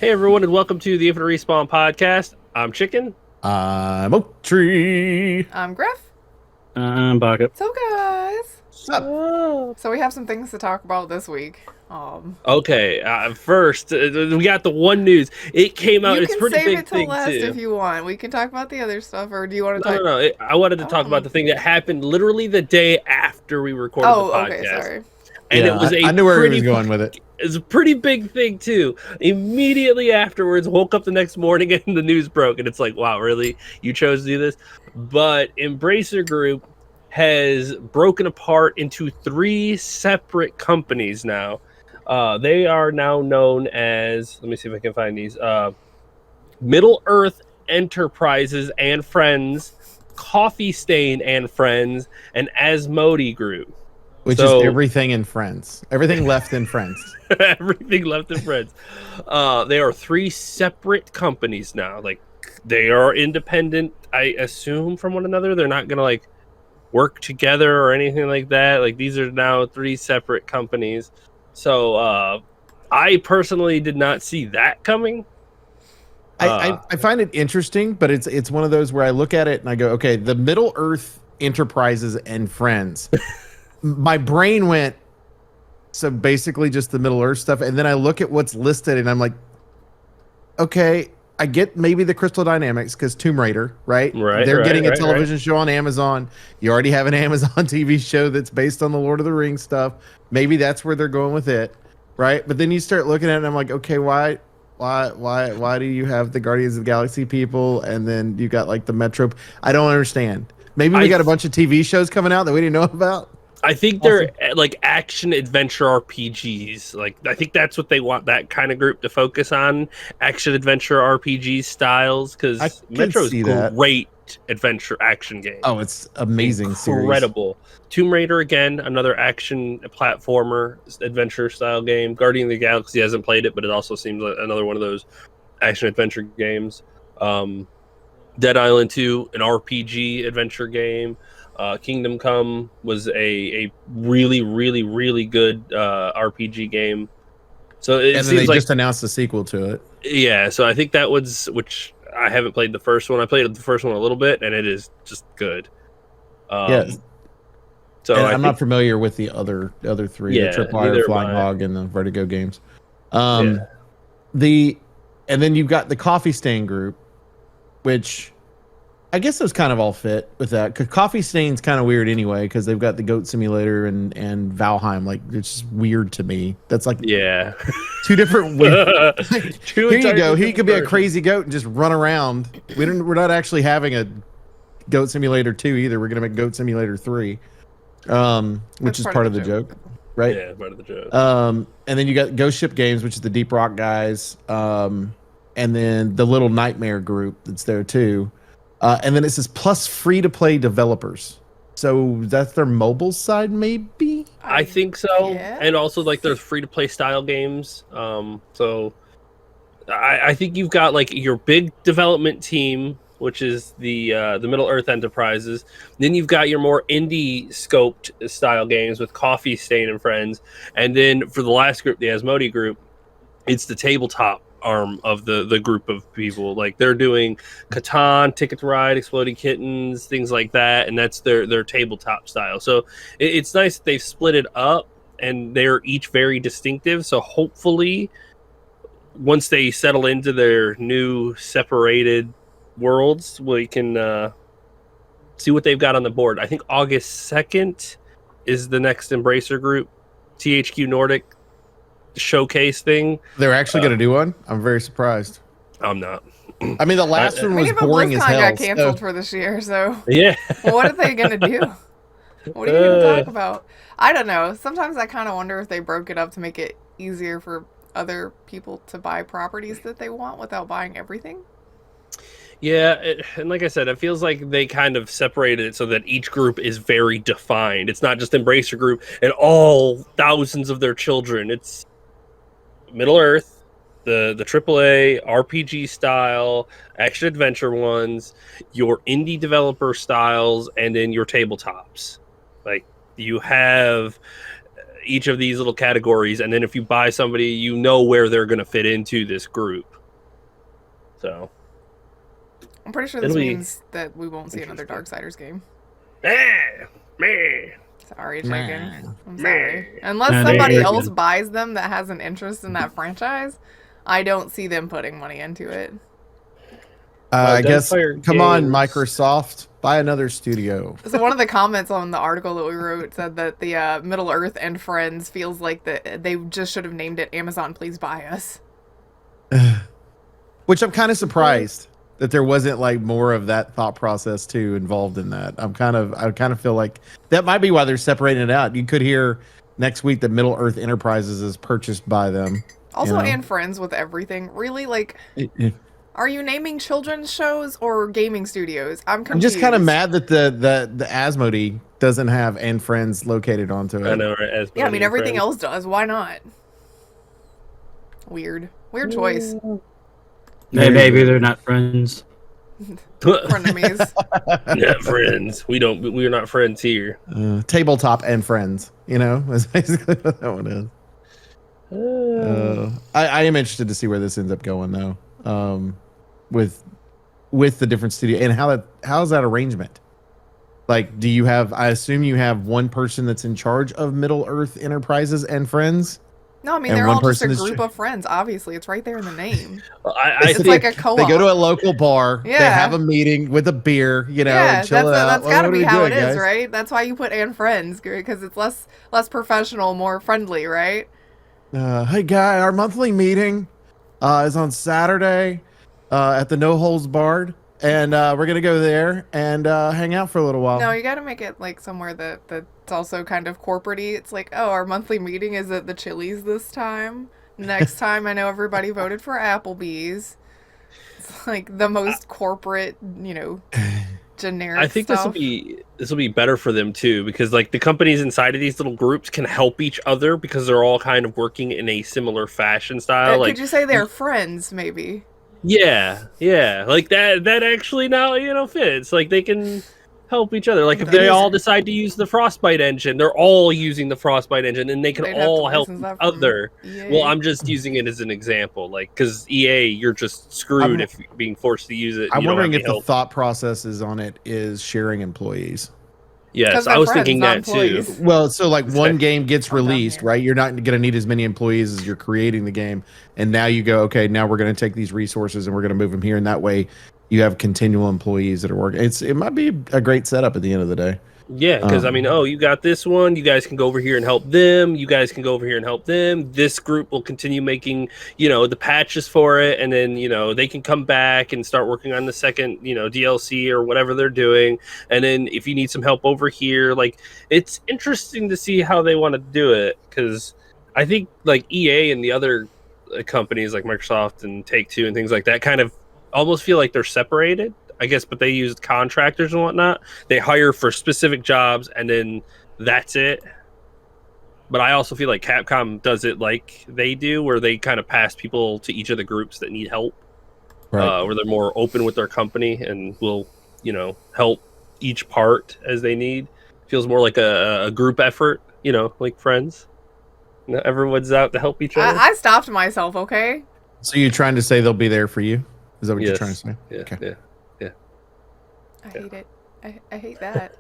Hey everyone, and welcome to the Infinite Respawn podcast. I'm Chicken. I'm Oak Tree. I'm Griff. I'm Bucket. So guys, Oh. so we have some things to talk about this week. Okay, first we got the one news. It came out. You It's a can pretty save big it till thing last too. if you want. We can talk about the other stuff, or do you want to No, talk? no, no. I wanted to talk about the thing that happened literally the day after we recorded the podcast. Okay, sorry. And Yeah, it was I knew where he was going with it. It's a pretty big thing too. Immediately afterwards, woke up the next morning and the news broke, and it's like, wow, really? You chose to do this? But Embracer Group has broken apart into 3 separate companies now. They are now known as, let me see if I can find these, Middle Earth Enterprises and Friends, Coffee Stain and Friends, and Asmodee Group. Which is everything in Friends. Everything left in Friends. Everything left in Friends. They are 3 separate companies now. Like, they are independent, I assume, from one another. They're not going to, like, work together or anything like that. Like, these are now 3 separate companies. So, I personally did not see that coming. I find it interesting, but it's one of those where I look at it and I go, okay, the Middle Earth Enterprises and Friends. My brain went, so basically just the Middle Earth stuff. And then I look at what's listed and I'm like, okay, I get maybe the Crystal Dynamics because Tomb Raider, right? They're getting a television show on Amazon. You already have an Amazon TV show that's based on the Lord of the Rings stuff. Maybe that's where they're going with it, right? But then you start looking at it and I'm like, okay, why do you have the Guardians of the Galaxy people and then you got like the Metro? I don't understand. Maybe we got a bunch of TV shows coming out that we didn't know about. I think they're like action adventure RPGs. Like, I think that's what they want that kind of group to focus on, action adventure RPG styles, because Metro's great adventure action game. Oh, it's amazing. Incredible. Series. Tomb Raider, again, another action platformer adventure style game. Guardian of the Galaxy hasn't played it, but it also seems like another one of those action adventure games. Dead Island 2, an RPG adventure game. Kingdom Come was a really, really, really good RPG game. So it seems like just announced a sequel to it. Yeah, so I think that was, which I haven't played the first one. I played the first one a little bit, and it is just good. Yes. So I'm not familiar with the other 3, the Tripwire, Flying Hog, and the Vertigo games. And then you've got the Coffee Stain Group, which I guess those kind of all fit with that. Because Coffee Stain's kind of weird anyway, because they've got the Goat Simulator and Valheim. Like, it's just weird to me. That's like 2 different ways. Here you go. He could be a crazy goat and just run around. We're not actually having a Goat Simulator 2 either. We're gonna make Goat Simulator 3, which is part of the joke, right? Yeah, part of the joke. And then you got Ghost Ship Games, which is the Deep Rock guys, and then the Little Nightmare Group that's there too. And then it says plus free-to-play developers. So that's their mobile side, maybe? I think so. Yeah. And also, like, there's free-to-play style games. So I think you've got, like, your big development team, which is the Middle Earth Enterprises. Then you've got your more indie-scoped style games with Coffee Stain and Friends. And then for the last group, the Asmodee Group, it's the tabletop arm of the group of people. Like, they're doing Catan, Ticket to Ride, Exploding Kittens, things like that, and that's their tabletop style. So it's nice that they've split it up and they're each very distinctive. So hopefully once they settle into their new separated worlds, we can see what they've got on the board. I think August 2nd is the next Embracer Group THQ Nordic showcase thing. They're actually going to do one? I'm very surprised. I'm not. I mean, the last one was boring as hell. got canceled for this year, so yeah. What are they going to do? What are you going to talk about? I don't know. Sometimes I kind of wonder if they broke it up to make it easier for other people to buy properties that they want without buying everything. Yeah, and like I said, it feels like they kind of separated it so that each group is very defined. It's not just Embracer Group and all thousands of their children. It's Middle Earth, the AAA RPG style, action adventure ones, your indie developer styles, and then your tabletops. Like, you have each of these little categories, and then if you buy somebody, you know where they're going to fit into this group. So I'm pretty sure this means that we won't see another Darksiders game. Meh. Sorry, chicken. I'm sorry. Unless somebody else buys them that has an interest in that franchise, I don't see them putting money into it. I guess, come on, Microsoft, buy another studio. So one of the comments on the article that we wrote said that the Middle Earth and Friends feels like they just should have named it Amazon, Please Buy Us. Which I'm kind of surprised that there wasn't like more of that thought process too involved in that. I kind of feel like that might be why they're separating it out. You could hear next week that Middle Earth Enterprises is purchased by them. Also, and Friends with everything. Really, like... Are you naming children's shows or gaming studios? I'm confused. I'm just kind of mad that the Asmodee doesn't have and Friends located onto it. I know, right? Asmodee, yeah, I mean, everything else does. Why not? Weird choice. Hey, maybe they're not friends. Frenemies. Not friends. We're not friends here. Tabletop and Friends. You know, that's basically what that one is. I am interested to see where this ends up going, though. With the different studio and how's that arrangement? Like, I assume you have one person that's in charge of Middle Earth Enterprises and Friends? No, I mean, they're all just a group of friends. Obviously, it's right there in the name. It's like a co-op. They go to a local bar. Yeah. They have a meeting with a beer, and chill out. That's got to be how it is, right? That's why you put and Friends, because it's less professional, more friendly, right? Hey, guy, our monthly meeting is on Saturday at the No Holds Barred, and we're going to go there and hang out for a little while. No, you got to make it like somewhere that's also kind of corporate-y. It's like, oh, our monthly meeting is at the Chili's this time. Next time, I know everybody voted for Applebee's. It's like the most corporate, generic I think stuff. this will be better for them too, because like the companies inside of these little groups can help each other because they're all kind of working in a similar fashion style. Could you say they're friends, maybe? Yeah, like that actually now fits. Like they can help each other. Like if they all decide to use the Frostbite engine, they're all using the Frostbite engine, and they can all help each other. EA. Well, I'm just using it as an example, like because EA, you're just screwed if you're being forced to use it. I'm wondering if the thought processes on it is sharing employees. Yes, I was thinking that too. Well, so like one game gets released, right? You're not going to need as many employees as you're creating the game. And now you go, okay, now we're going to take these resources and we're going to move them here. And that way you have continual employees that are working. It might be a great setup at the end of the day. Yeah, because you got this one. You guys can go over here and help them. You guys can go over here and help them. This group will continue making, the patches for it, and then they can come back and start working on the second, DLC or whatever they're doing. And then if you need some help over here, like it's interesting to see how they want to do it, because I think like EA and the other companies like Microsoft and Take-Two and things like that kind of almost feel like they're separated. I guess, but they use contractors and whatnot. They hire for specific jobs, and then that's it. But I also feel like Capcom does it like they do, where they kind of pass people to each of the groups that need help, right. Where they're more open with their company and will, help each part as they need. Feels more like a group effort, like Friends. Everyone's out to help each other. I stopped myself, okay? So you're trying to say they'll be there for you? Is that what you're trying to say? Yeah, okay. Yeah. I hate it. I hate that.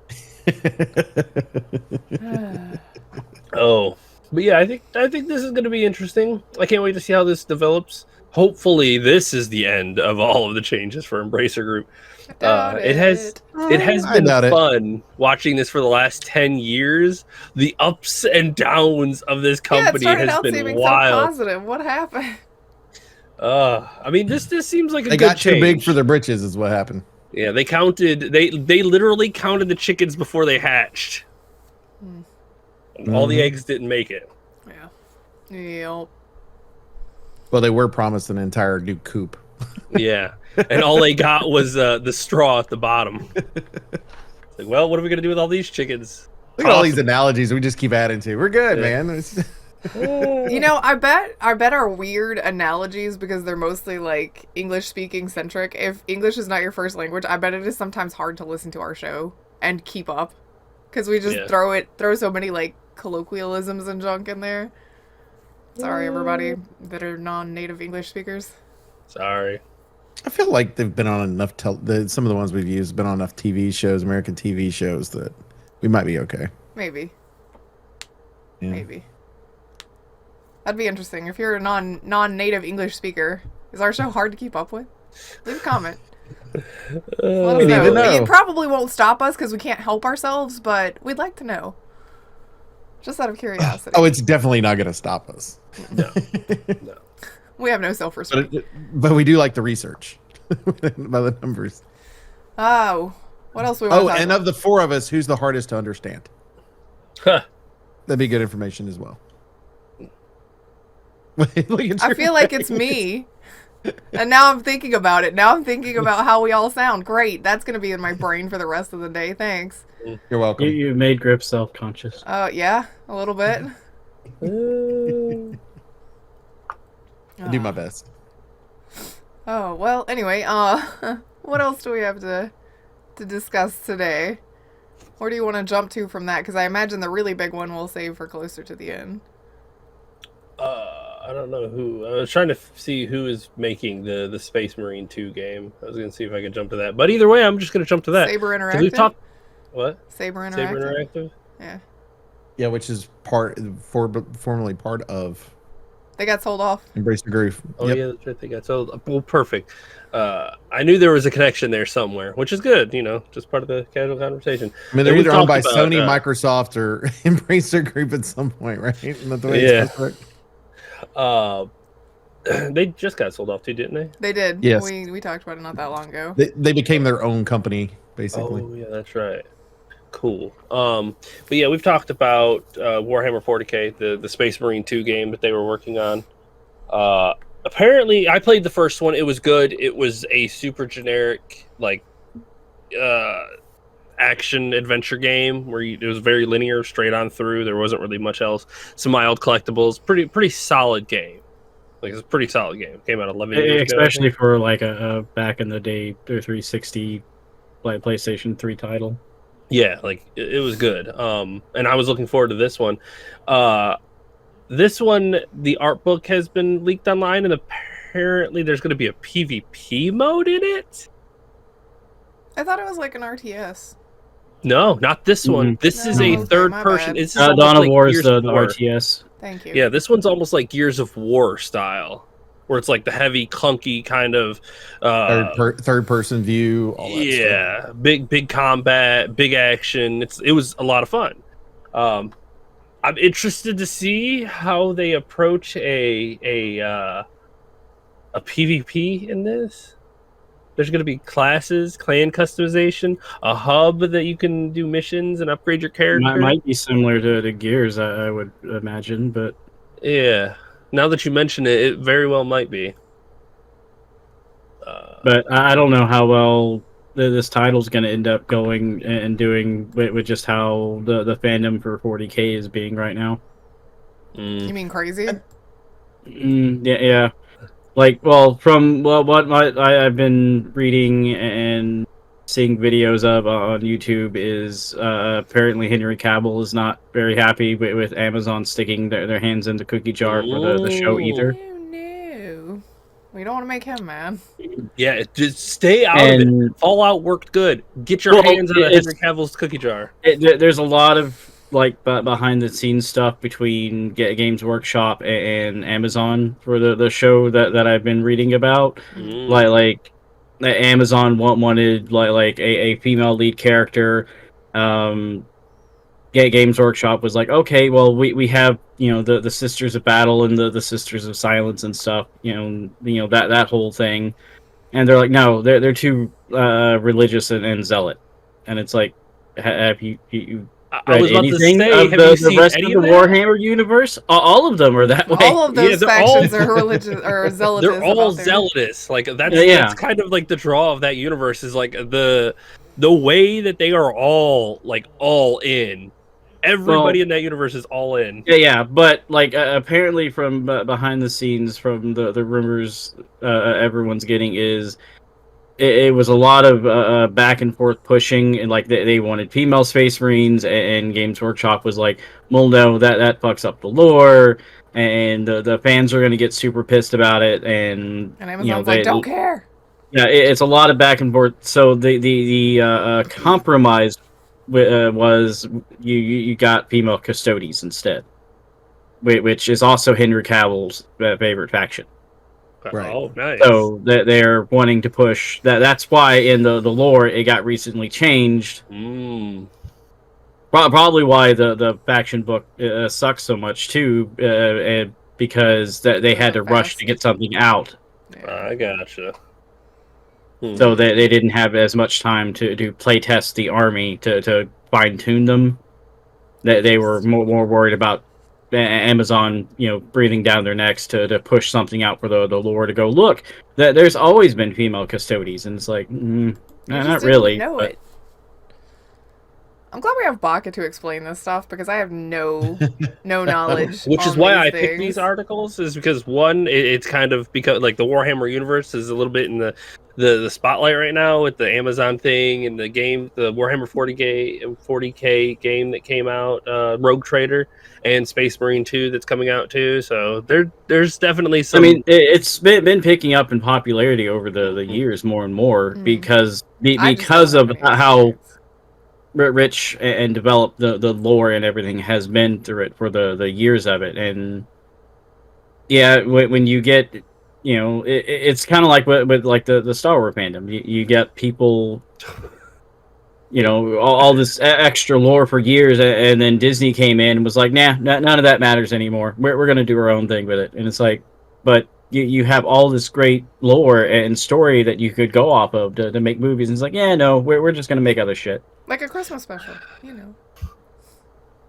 But yeah, I think this is going to be interesting. I can't wait to see how this develops. Hopefully, this is the end of all of the changes for Embracer Group. It has been fun watching this for the last 10 years. The ups and downs of this company has been wild. So positive. What happened? I mean, this seems like they got too big for their britches, is what happened. Yeah, they literally counted the chickens before they hatched. All the eggs didn't make it. Yeah. Yep. Well, they were promised an entire new coop. Yeah. And all they got was the straw at the bottom. It's like, well, what are we going to do with all these chickens? Look at all these analogies we just keep adding to. We're good, man. I bet our weird analogies, because they're mostly like English speaking centric. If English is not your first language, I bet it is sometimes hard to listen to our show and keep up, because we just throw so many like colloquialisms and junk in there. Sorry, everybody that are non-native English speakers. Sorry. I feel like they've been on enough. Some of the ones we've used have been on enough TV shows, American TV shows, that we might be okay. Maybe. Yeah. Maybe. That'd be interesting. If you're a non-native English speaker, is our show hard to keep up with? Leave a comment. Let us know. It probably won't stop us because we can't help ourselves, but we'd like to know. Just out of curiosity. Oh, it's definitely not going to stop us. No. No. We have no self-respect. But we do like the research by the numbers. Oh, what else we want to talk and about? of the four of us, who's the hardest to understand? Huh. That'd be good information as well. I feel like it's me. And now I'm thinking about it. Now I'm thinking about how we all sound. Great. That's going to be in my brain for the rest of the day. Thanks. You're welcome. You made Grip self-conscious. Yeah, a little bit. I do my best. Oh, well, anyway, what else do we have to discuss today? Where do you want to jump to from that? Because I imagine the really big one we'll save for closer to the end. I don't know who. I was trying to see who is making the Space Marine 2 game. I was going to see if I could jump to that. But either way, I'm just going to jump to that. Saber Interactive? We've talked... What? Saber Interactive? Saber Interactive? Yeah. Yeah, which is formerly part of... They got sold off. Embrace the Groove. Oh, yeah, that's right. They got sold. Well, perfect. I knew there was a connection there somewhere, which is good, just part of the casual conversation. I mean, they're either owned by Sony, Microsoft, or Embrace the Group at some point, right? Isn't that the way it's supposed to work? They just got sold off too, didn't they? They did. Yes. We talked about it not that long ago. They became their own company, basically. Oh, yeah, that's right. Cool. But yeah, we've talked about Warhammer 40K, the Space Marine 2 game that they were working on. Apparently, I played the first one. It was good. It was a super generic, action adventure game where it was very linear, straight on through. There wasn't really much else. Some mild collectibles. Pretty solid game. It's a pretty solid game. Came out 11 years ago. Especially for a back in the day 360 PlayStation 3 title. Yeah, it was good. And I was looking forward to this one. This one, the art book has been leaked online, and apparently there's going to be a PvP mode in it. I thought it was like an RTS. No, not this one. This is a third person. It's Dawn of War is the RTS. Thank you. Yeah, this one's almost like Gears of War style, where it's like the heavy, clunky kind of third person view. All that stuff. Big combat, big action. It was a lot of fun. I'm interested to see how they approach a PvP in this. There's going to be classes, clan customization, a hub that you can do missions and upgrade your character. Might be similar to Gears, I would imagine, but yeah. Now that you mention it, it very well might be. But I don't know how well this title's going to end up going and doing with just how the fandom for 40K is being right now. You mean crazy? Yeah. From what I've been reading and seeing videos of on YouTube is apparently Henry Cavill is not very happy with Amazon sticking their hands in the cookie jar for the show either. No. We don't want to make him mad. Yeah, just stay out of it. Fallout worked good. Get your hands out of Henry Cavill's cookie jar. There's a lot of behind the scenes stuff between Games Workshop and Amazon for the show that I've been reading about. Like Amazon wanted a female lead character. Games Workshop was like, okay, well we have the Sisters of Battle and the Sisters of Silence and stuff. That whole thing, and they're like, no, they're too religious and zealot, and it's like, have you I was about to say, of the rest of the Warhammer universe? All of them are that way. All of those factions are religious or zealotous. They're all zealotous. That's kind of like the draw of that universe is like the way that they are all all in. Everybody in that universe is all in. Yeah, but apparently from behind the scenes, from the rumors everyone's getting is. It was a lot of back and forth pushing, and they wanted female Space Marines, and Games Workshop was like, well, no, that fucks up the lore, and the fans are going to get super pissed about it, and Amazon's like, don't care. Yeah, it's a lot of back and forth. So the compromise was you got female custodies instead, which is also Henry Cavill's favorite faction. Right. Oh, nice. So they're wanting to push that. That's why in the lore it got recently changed. Probably why the faction book sucks so much too, because they had to rush to get something out. Yeah. I gotcha. So they didn't have as much time to play test the army to fine tune them. They were more worried about Amazon, breathing down their necks to push something out for the lore to go. Look, there's always been female custodies, and it's like, not really. Know it. I'm glad we have Baka to explain this stuff because I have no knowledge. Which is why I pick these articles, is because one, it's kind of because like the Warhammer universe is a little bit in the spotlight right now with the Amazon thing and the game, the Warhammer 40K game that came out, Rogue Trader, and Space Marine 2 that's coming out too. So there's definitely some. I mean, it's been picking up in popularity over the years more and more because of how rich and developed the lore and everything has been through it for the years of it. And yeah, when you get, it's kind of like with like the Star Wars fandom. You get people, all this extra lore for years, and then Disney came in and was like, nah, none of that matters anymore. We're going to do our own thing with it. And it's like, but you have all this great lore and story that you could go off of to make movies. And it's like, yeah, no, we're just going to make other shit. Like a Christmas special,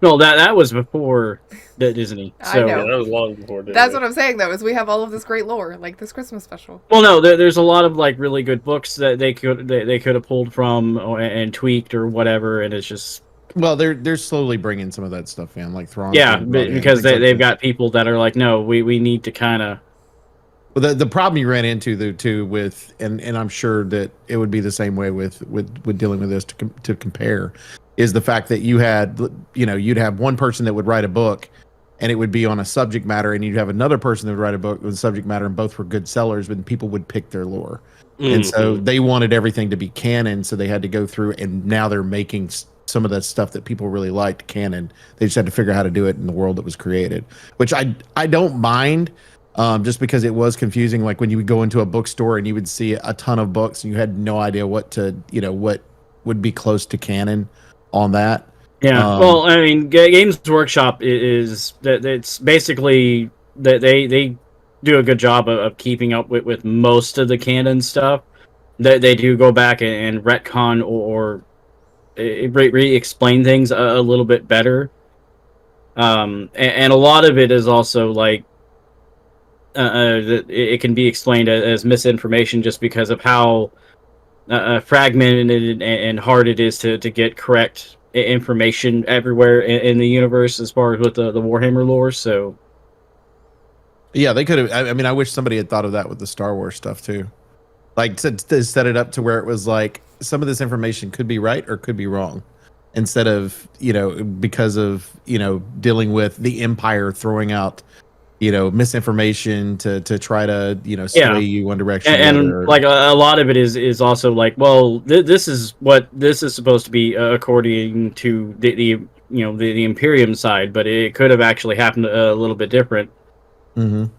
No, that was before Disney. So. I know. Yeah, that was long before Disney. That's what I'm saying, though, is we have all of this great lore, like this Christmas special. Well, no, there's a lot of like really good books that they could have pulled from and tweaked or whatever, and it's just. Well, they're slowly bringing some of that stuff in, like Thrawn. Yeah, because they've got people that are like, no, we need to kind of. Well, the problem you ran into though too with, and I'm sure that it would be the same way with dealing with this to compare, is the fact that you had, you'd have one person that would write a book, and it would be on a subject matter, and you'd have another person that would write a book with a subject matter, and both were good sellers, but people would pick their lore, and so they wanted everything to be canon, so they had to go through, and now they're making some of that stuff that people really liked canon. They just had to figure out how to do it in the world that was created, which I don't mind. Just because it was confusing, like when you would go into a bookstore and you would see a ton of books and you had no idea what would be close to canon on that. Yeah, well, I mean, Games Workshop is that it's basically that they do a good job of keeping up with most of the canon stuff. They do go back and retcon or re-explain things a little bit better. And a lot of it is also like. It can be explained as misinformation just because of how fragmented and hard it is to get correct information everywhere in the universe as far as with the Warhammer lore. So, yeah, they could have. I mean, I wish somebody had thought of that with the Star Wars stuff too, like to set it up to where it was like some of this information could be right or could be wrong, instead of because of dealing with the Empire throwing out. Misinformation to try to sway you one direction and like a lot of it is also like, well, this is what this is supposed to be according to the Imperium side, but it could have actually happened a little bit different.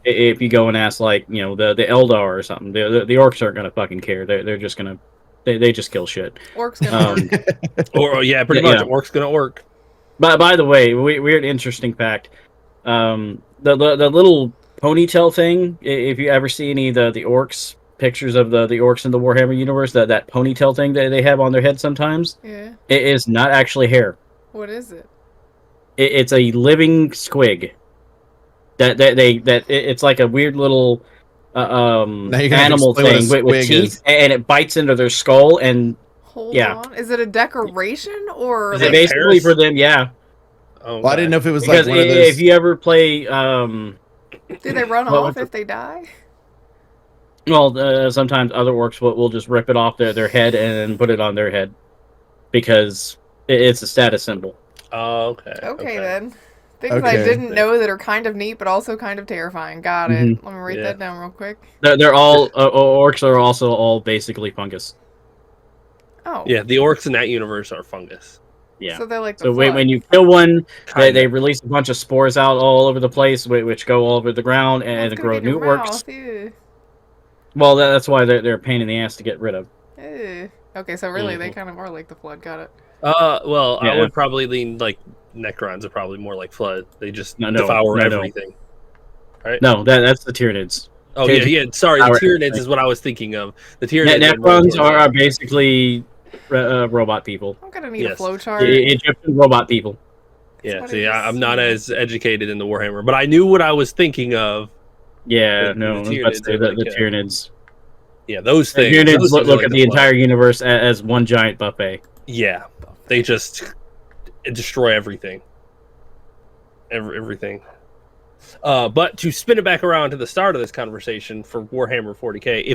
If you go and ask like the Eldar or something, the orcs aren't gonna fucking care. They're just gonna they just kill shit. Orcs gonna or yeah, pretty much. Orcs gonna orc. By the way, weird interesting fact. The little ponytail thing, if you ever see any of the orcs, pictures of the orcs in the Warhammer universe, that ponytail thing that they have on their head sometimes, yeah, it is not actually hair. What is it? It's a living squig. It's like a weird little animal thing with teeth, and it bites into their skull. And hold on, is it a decoration or is it basically for them? Yeah. Oh, well, I didn't know if it was because like one of those. If you ever play, do they run off if they die? Well, sometimes other orcs will just rip it off their head and put it on their head because it's a status symbol. Oh, okay. Okay then. Things I didn't know that are kind of neat, but also kind of terrifying. Got it. Let me write that down real quick. They're all orcs are also all basically fungus. Oh. Yeah, the orcs in that universe are fungus. Yeah. So they're like so when you kill one, Kinda. they release a bunch of spores out all over the place, which go all over the ground and grow new orcs. Ew. Well, that's why they're a pain in the ass to get rid of. Ew. Okay, so really they kind of are like the flood. Got it. Well, Yeah. I would probably lean like Necrons are probably more like flood. They just devour everything. Right? No, that's the Tyranids. Oh yeah. Sorry, the Tyranids is what I was thinking of. The Tyranids. Necrons are basically robot people. I'm gonna need a flowchart. Egyptian robot people. Yeah. See, I'm not as educated in the Warhammer, but I knew what I was thinking of. Yeah. No. Let's say the Tyranids. Yeah, those things. Tyranids look at the entire universe as one giant buffet. Yeah, they just destroy everything. Everything. But to spin it back around to the start of this conversation for Warhammer 40K,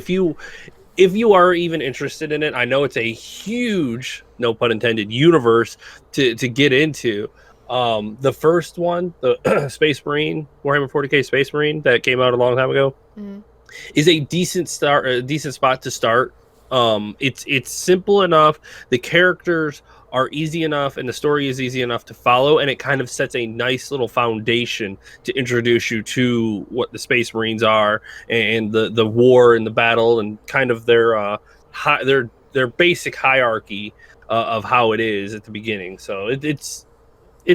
if you are even interested in it, I know it's a huge, no pun intended, universe to get into. The first one, the Space Marine, Warhammer 40K Space Marine that came out a long time ago, is a decent spot to start. It's simple enough. The characters are easy enough, and the story is easy enough to follow, and it kind of sets a nice little foundation to introduce you to what the Space Marines are and the war and the battle and kind of their basic hierarchy of how it is at the beginning. So it's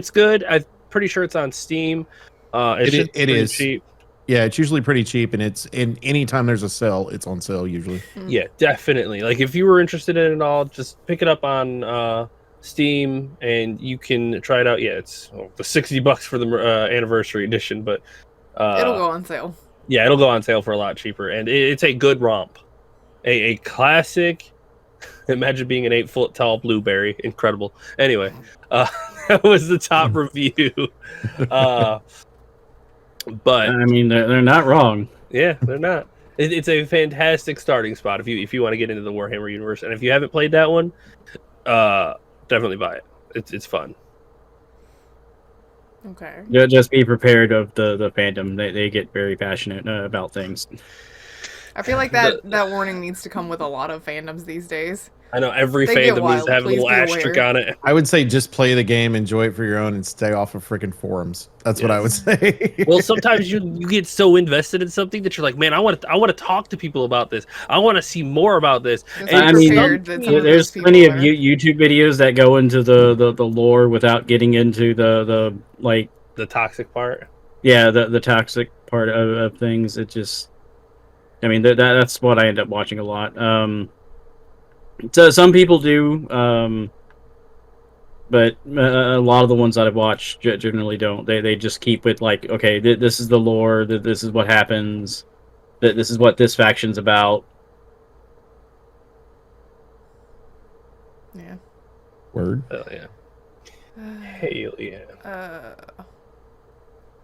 good. I'm pretty sure it's on Steam. It is cheap. Yeah, it's usually pretty cheap, and it's in any time there's a sale, it's on sale usually. Yeah, definitely. Like if you were interested in it all, just pick it up on Steam and you can try it out. Yeah, it's the $60 for the anniversary edition, but it'll go on sale. Yeah, it'll go on sale for a lot cheaper, and it's a good romp, a classic. Imagine being an 8-foot tall blueberry, incredible. Anyway, that was the top review. But I mean, they're not wrong. Yeah, they're not. It's a fantastic starting spot if you want to get into the Warhammer universe, and if you haven't played that one, definitely buy it. It's fun. Okay. Just be prepared of the fandom. They get very passionate about things. I feel like that warning needs to come with a lot of fandoms these days. I know every fandom needs to have a little asterisk on it. I would say just play the game, enjoy it for your own, and stay off of freaking forums. That's what I would say. Well, sometimes you get so invested in something that you're like, man, I want to talk to people about this. I want to see more about this. And I mean, there's plenty of YouTube videos that go into the lore without getting into the toxic part. Yeah, the toxic part of things. It just, I mean, that's what I end up watching a lot. So some people do, but a lot of the ones that I've watched generally don't. They just keep it like, okay, this is the lore, this is what happens, this is what this faction's about. Yeah. Word. Hell yeah. Hell yeah.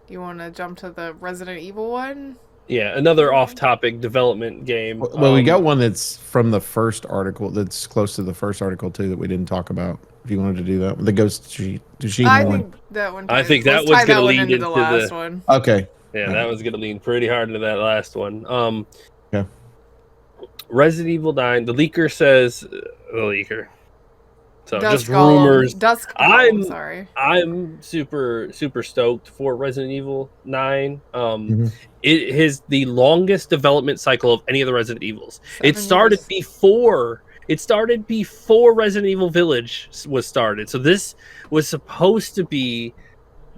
You want to jump to the Resident Evil one? Yeah, another off-topic development game. Well, we got one that's from the first article. That's close to the first article too that we didn't talk about. If you wanted to do that, the Ghost Tsushima I one. think that one. I think that was going to lead into the last one. Okay. Yeah, that was going to lean pretty hard into that last one. Yeah. Resident Evil 9. The leaker says the leaker. So Dusk just rumors. Sorry. I'm super stoked for Resident Evil 9. It is the longest development cycle of any of the Resident Evils. It started before Resident Evil Village was started. So this was supposed to be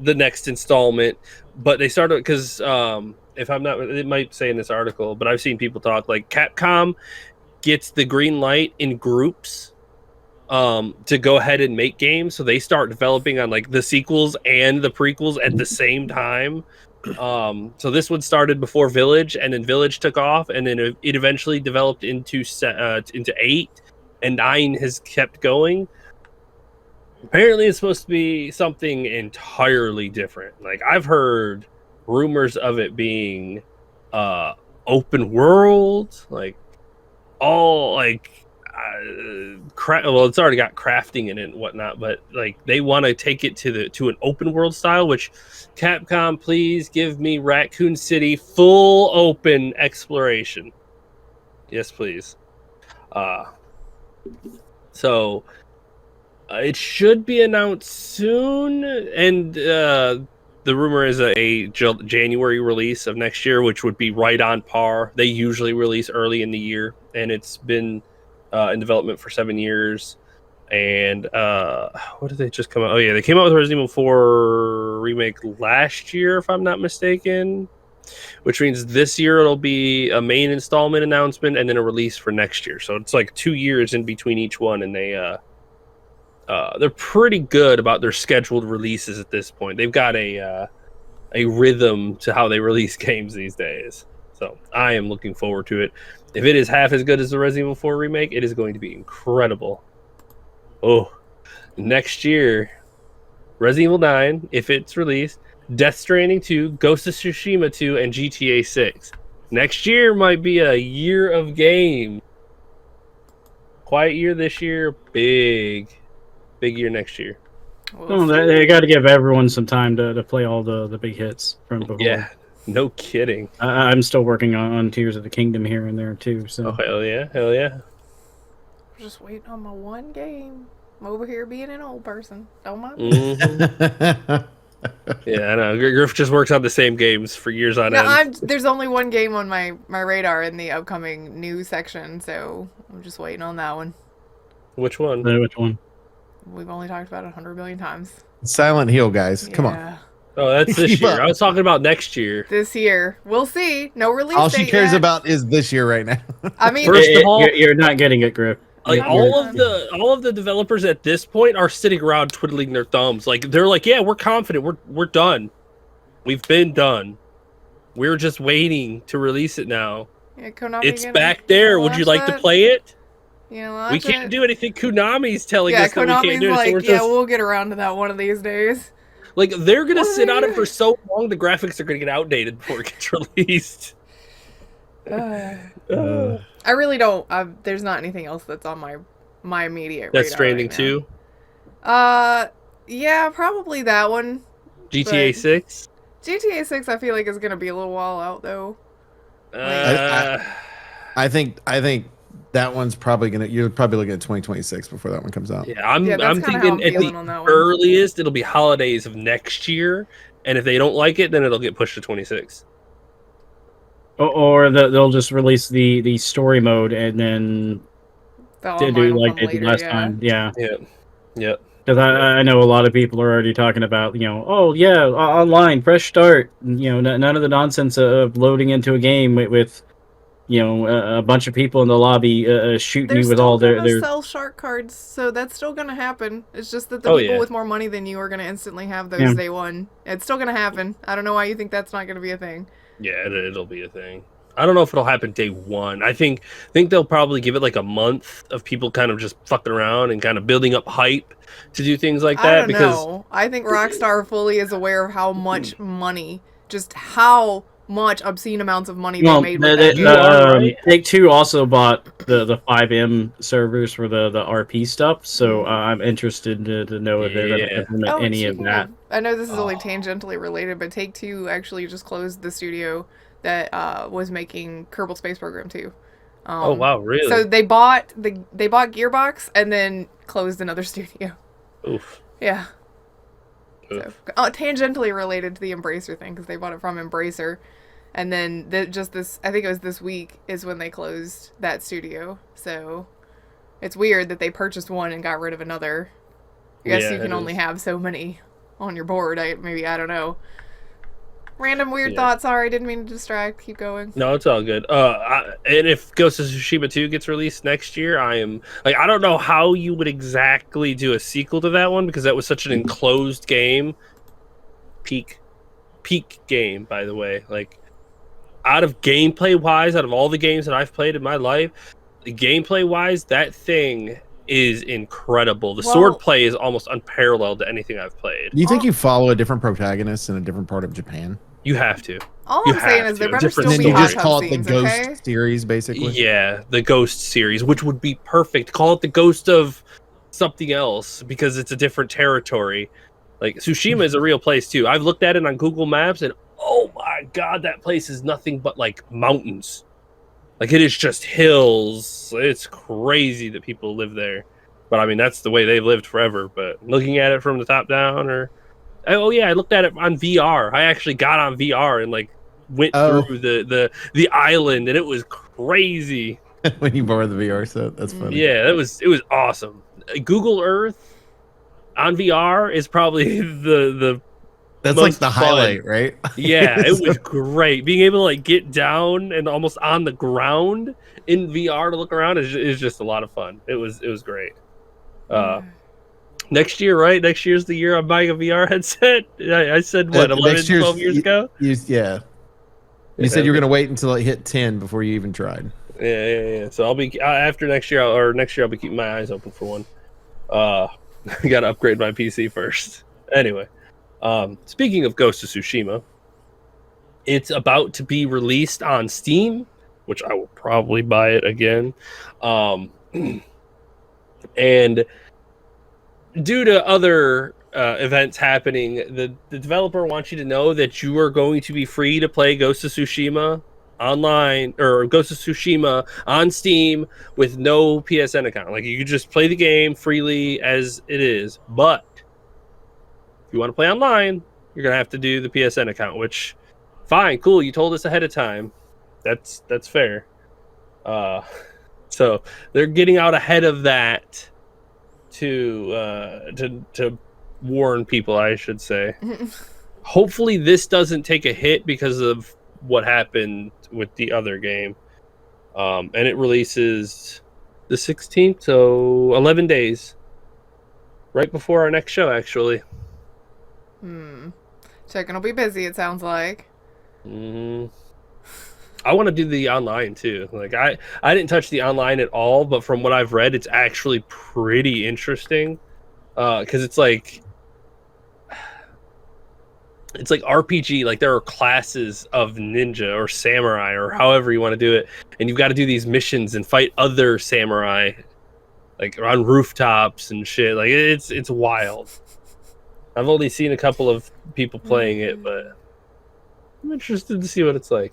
the next installment, but they started because if I'm not, it might say in this article, but I've seen people talk like Capcom gets the green light in groups to go ahead and make games, so they start developing on like the sequels and the prequels at the same time. So this one started before Village, and then Village took off, and then it eventually developed into 8, and 9 has kept going. Apparently it's supposed to be something entirely different. Like I've heard rumors of it being open world, like all like well, it's already got crafting in it and whatnot, but like they want to take it to an open world style. Which Capcom, please give me Raccoon City full open exploration. Yes, please. So it should be announced soon, and the rumor is a January release of next year, which would be right on par. They usually release early in the year, and it's been in development for 7 years. And what did they just come out? Oh yeah, they came out with Resident Evil 4 remake last year, if I'm not mistaken. Which means this year it'll be a main installment announcement and then a release for next year. So it's like 2 years in between each one, and they're pretty good about their scheduled releases at this point. They've got a rhythm to how they release games these days. So I am looking forward to it. If it is half as good as the Resident Evil 4 remake, it is going to be incredible. Oh, next year, Resident Evil 9, if it's released, Death Stranding 2, Ghost of Tsushima 2, and GTA 6. Next year might be a year of game. Quiet year this year, big year next year. They got to give everyone some time to play all the big hits from before. Yeah, no kidding. I'm still working on Tears of the Kingdom here and there too. So. Oh, hell yeah. I'm just waiting on my one game. I'm over here being an old person. Don't mind me. Mm-hmm. Yeah, I know. Griff just works on the same games for years on end. There's only one game on my radar in the upcoming new section, so I'm just waiting on that one. Which one? Which one? We've only talked about it 100 million times. Silent Hill, guys. Come on. Oh, that's this year. I was talking about next year. This year. We'll see. No release All date she cares yet. about is this year right now. I mean, First of all, you're not getting it, Griff. Like all of the developers at this point are sitting around twiddling their thumbs. Like they're like, yeah, we're confident. We're done. We've been done. We're just waiting to release it now. Yeah, Konami it's back there. Would you like to play it? Yeah, we can't do anything. Konami's telling us that we can't do it. Like, so we'll get around to that one of these days. Like they're gonna sit on it for so long, the graphics are gonna get outdated before it gets released. I really don't. There's not anything else that's on my immediate radar. Death Stranding 2? Yeah, probably that one. GTA 6? GTA 6 I feel like is going to be a little while out, though. I think that one's probably you're probably looking at 2026 before that one comes out. Yeah, I'm thinking at the earliest it'll be holidays of next year, and if they don't like it, then it'll get pushed to 26. Or they'll just release the story mode and then do like they did last time. Yeah. Because I know a lot of people are already talking about, online, fresh start. None of the nonsense of loading into a game with a bunch of people in the lobby shooting you with all their. They're sell shark cards, so that's still going to happen. It's just that the people with more money than you are going to instantly have those day one. It's still going to happen. I don't know why you think that's not going to be a thing. Yeah, it'll be a thing. I don't know if it'll happen day one. I think they'll probably give it like a month of people kind of just fucking around and kind of building up hype to do things like that. I don't know. I think Rockstar fully is aware of how much money, just how much obscene amounts of money they made with that. Take-Two also bought the 5M servers for the RP stuff, so I'm interested to know if they're going to implement any of that. I know this is only tangentially related, but Take-Two actually just closed the studio that was making Kerbal Space Program 2. Oh wow, really? So they bought Gearbox and then closed another studio. Oof. Yeah. Oof. So tangentially related to the Embracer thing because they bought it from Embracer, and then I think it was this week is when they closed that studio. So it's weird that they purchased one and got rid of another. I guess you can only have so many on your board. I don't know. Random weird thoughts. Sorry, didn't mean to distract. Keep going. No, it's all good. And if Ghost of Tsushima 2 gets released next year, I don't know how you would exactly do a sequel to that one because that was such an enclosed game. Peak game, by the way. Like, out of gameplay wise, out of all the games that I've played in my life, gameplay wise, that thing is incredible. The swordplay is almost unparalleled to anything I've played. Do you think you follow a different protagonist in a different part of Japan? You have to. All You I'm saying have is there to. better Different still And be then you hot just tub call it the scenes, Ghost okay? series, basically. Yeah, the Ghost series, which would be perfect. Call it the Ghost of something else because it's a different territory. Like Tsushima is a real place too. I've looked at it on Google Maps and oh my god, that place is nothing but like mountains. Like it is just hills. It's crazy that people live there. But I mean that's the way they've lived forever. But looking at it from the top down or oh yeah, I looked at it on VR. I actually got on VR and like went through Oh, the island and it was crazy. when you borrow the VR set, that's funny. Yeah, it was awesome. Google Earth on VR is probably the That's like most the fun. highlight, right? Yeah, it was great. Being able to like get down and almost on the ground in VR to look around is just a lot of fun. It was great. Next year, right? Next year's the year I'm buying a VR headset. I said what, 11, Next year's 12 years ago? Yeah. You said you were going to wait until it hit 10 before you even tried. Yeah. So I'll be after next year, or next year I'll be keeping my eyes open for one. I got to upgrade my PC first. Anyway, speaking of Ghost of Tsushima, it's about to be released on Steam, which I will probably buy it again. And due to other events happening, the developer wants you to know that you are going to be free to play Ghost of Tsushima online or Ghost of Tsushima on Steam with no PSN account. Like you can just play the game freely as it is. But if you want to play online, you're gonna have to do the PSN account, which fine, cool. You told us ahead of time. That's fair. So they're getting out ahead of that to warn people, I should say. Hopefully this doesn't take a hit because of what happened with the other game. And it releases the 16th, so 11 days. Right before our next show, actually. Chicken will be busy, it sounds like. I want to do the online too. Like I didn't touch the online at all, but from what I've read, it's actually pretty interesting. Because it's like RPG. Like there are classes of ninja or samurai or however you want to do it, and you've got to do these missions and fight other samurai, like on rooftops and shit. Like it's wild. I've only seen a couple of people playing it, but I'm interested to see what it's like.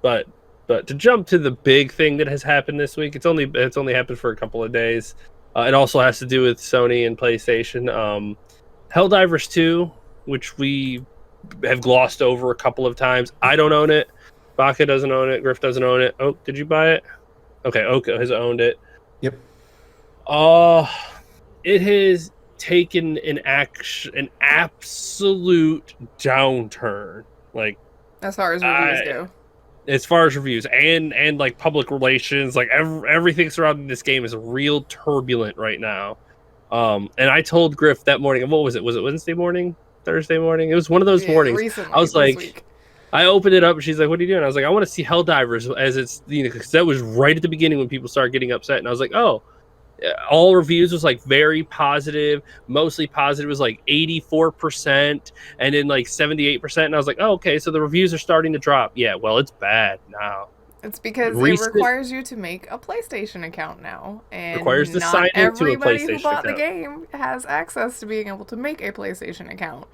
But to jump to the big thing that has happened this week, it's only happened for a couple of days. It also has to do with Sony and PlayStation. Helldivers 2, which we have glossed over a couple of times. I don't own it. Baka doesn't own it. Griff doesn't own it. Oh, did you buy it? Okay, Oko has owned it. Yep. It has taken an absolute downturn. Like As far as reviews go. As far as reviews and like public relations, like everything surrounding this game is real turbulent right now. And I told Griff that morning, what was it? Was it Wednesday morning? Thursday morning? It was one of those mornings. Recently, I was like, I opened it up and she's like, what are you doing? I was like, I want to see Helldivers as it's, because that was right at the beginning when people started getting upset. And I was like, oh, all reviews was like very positive, mostly positive, was like 84% and then like 78%. And I was like, oh, okay, so the reviews are starting to drop. Yeah, well, it's bad now. It's because it requires you to make a PlayStation account now, and requires to sign into a PlayStation everybody who bought account. the game has access to being able to make a PlayStation account.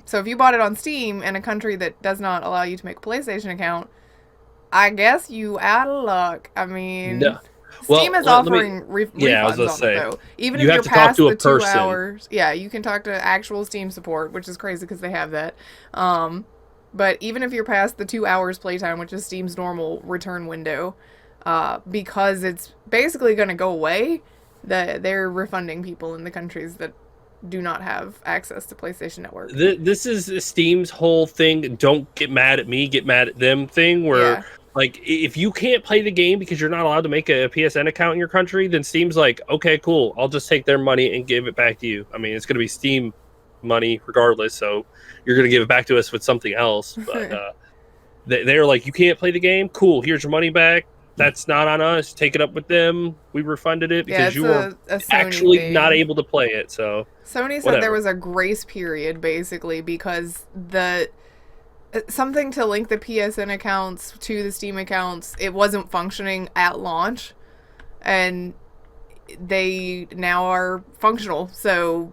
So if you bought it on Steam in a country that does not allow you to make a PlayStation account, I guess you out of luck. I mean, no. Steam is offering refunds on it, though. Even if you're past the 2 hours. Yeah, you can talk to actual Steam support, which is crazy because they have that. But even if you're past the 2 hours playtime, which is Steam's normal return window, because it's basically going to go away, they're refunding people in the countries that do not have access to PlayStation Network. This is Steam's whole thing, don't get mad at me, get mad at them thing, where like if you can't play the game because you're not allowed to make a PSN account in your country, then Steam's like, okay, cool, I'll just take their money and give it back to you. I mean, it's going to be Steam money regardless, so you're going to give it back to us with something else. But they're like, you can't play the game? Cool, here's your money back. That's not on us. Take it up with them. We refunded it because you were actually not able to play it. So Sony said there was a grace period, basically, because something to link the PSN accounts to the Steam accounts, it wasn't functioning at launch, and they now are functional. So,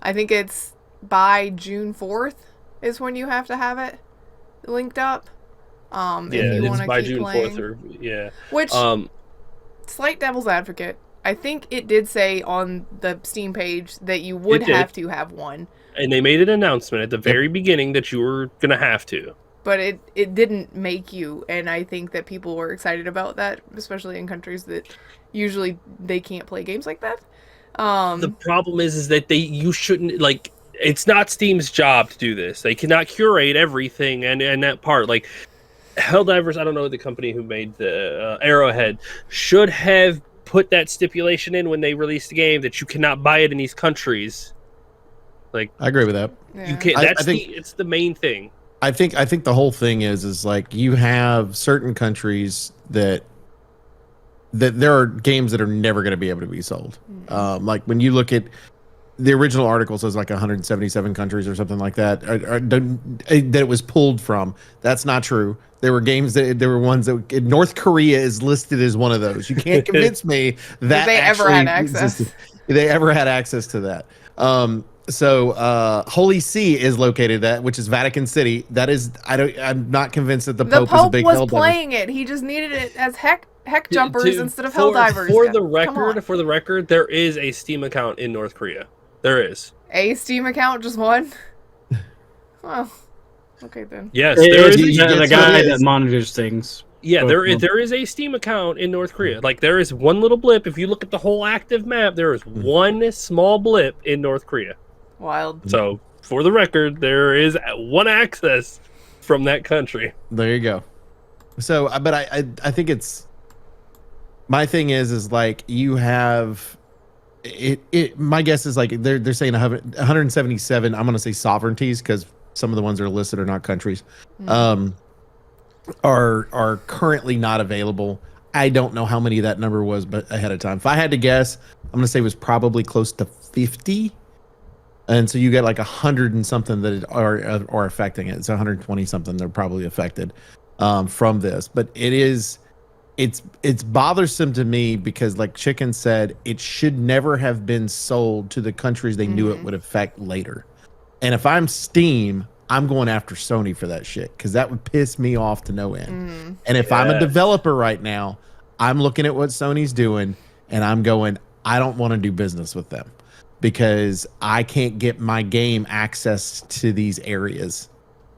I think it's by June 4th is when you have to have it linked up. If you want to keep June playing. 4th Which, slight devil's advocate, I think it did say on the Steam page that you would have to have one. And they made an announcement at the very beginning that you were going to have to. But it didn't make you, and I think that people were excited about that, especially in countries that usually they can't play games like that. The problem is that you shouldn't, like, it's not Steam's job to do this. They cannot curate everything and that part. Like, Helldivers, I don't know the company who made the Arrowhead, should have put that stipulation in when they released the game that you cannot buy it in these countries. Like, I agree with that. You can't. It's the main thing. I think the whole thing is like you have certain countries that there are games that are never going to be able to be sold. Like when you look at the original article says like 177 countries or something like that that it was pulled from. That's not true. There were games there were ones that North Korea is listed as one of those. You can't convince me that they ever had access. They ever had access to that. So Holy See is located which is Vatican City. That is, I'm not convinced that the Pope is a big was playing it. He just needed it as heck jumpers instead of Helldivers. For the record, there is a Steam account in North Korea. There is a Steam account, just one. Well, okay then. Yes, there is the guy that monitors things. Yeah, there is a Steam account in North Korea. Like, there is one little blip. If you look at the whole active map, there is one small blip in North Korea. Wild. So, for the record, there is one access from that country. There you go. So, but I think it's, my thing is like you have it. My guess is like they're saying 177. I'm going to say sovereignties because some of the ones that are listed are not countries. Are currently not available. I don't know how many that number was, but ahead of time. If I had to guess, I'm going to say it was probably close to 50. And so you get like 100 and something that are affecting it. It's 120 something that are probably affected from this. But it's bothersome to me because, like Chicken said, it should never have been sold to the countries they knew it would affect later. And if I'm Steam, I'm going after Sony for that shit because that would piss me off to no end. And if I'm a developer right now, I'm looking at what Sony's doing and I'm going, I don't want to do business with them because I can't get my game access to these areas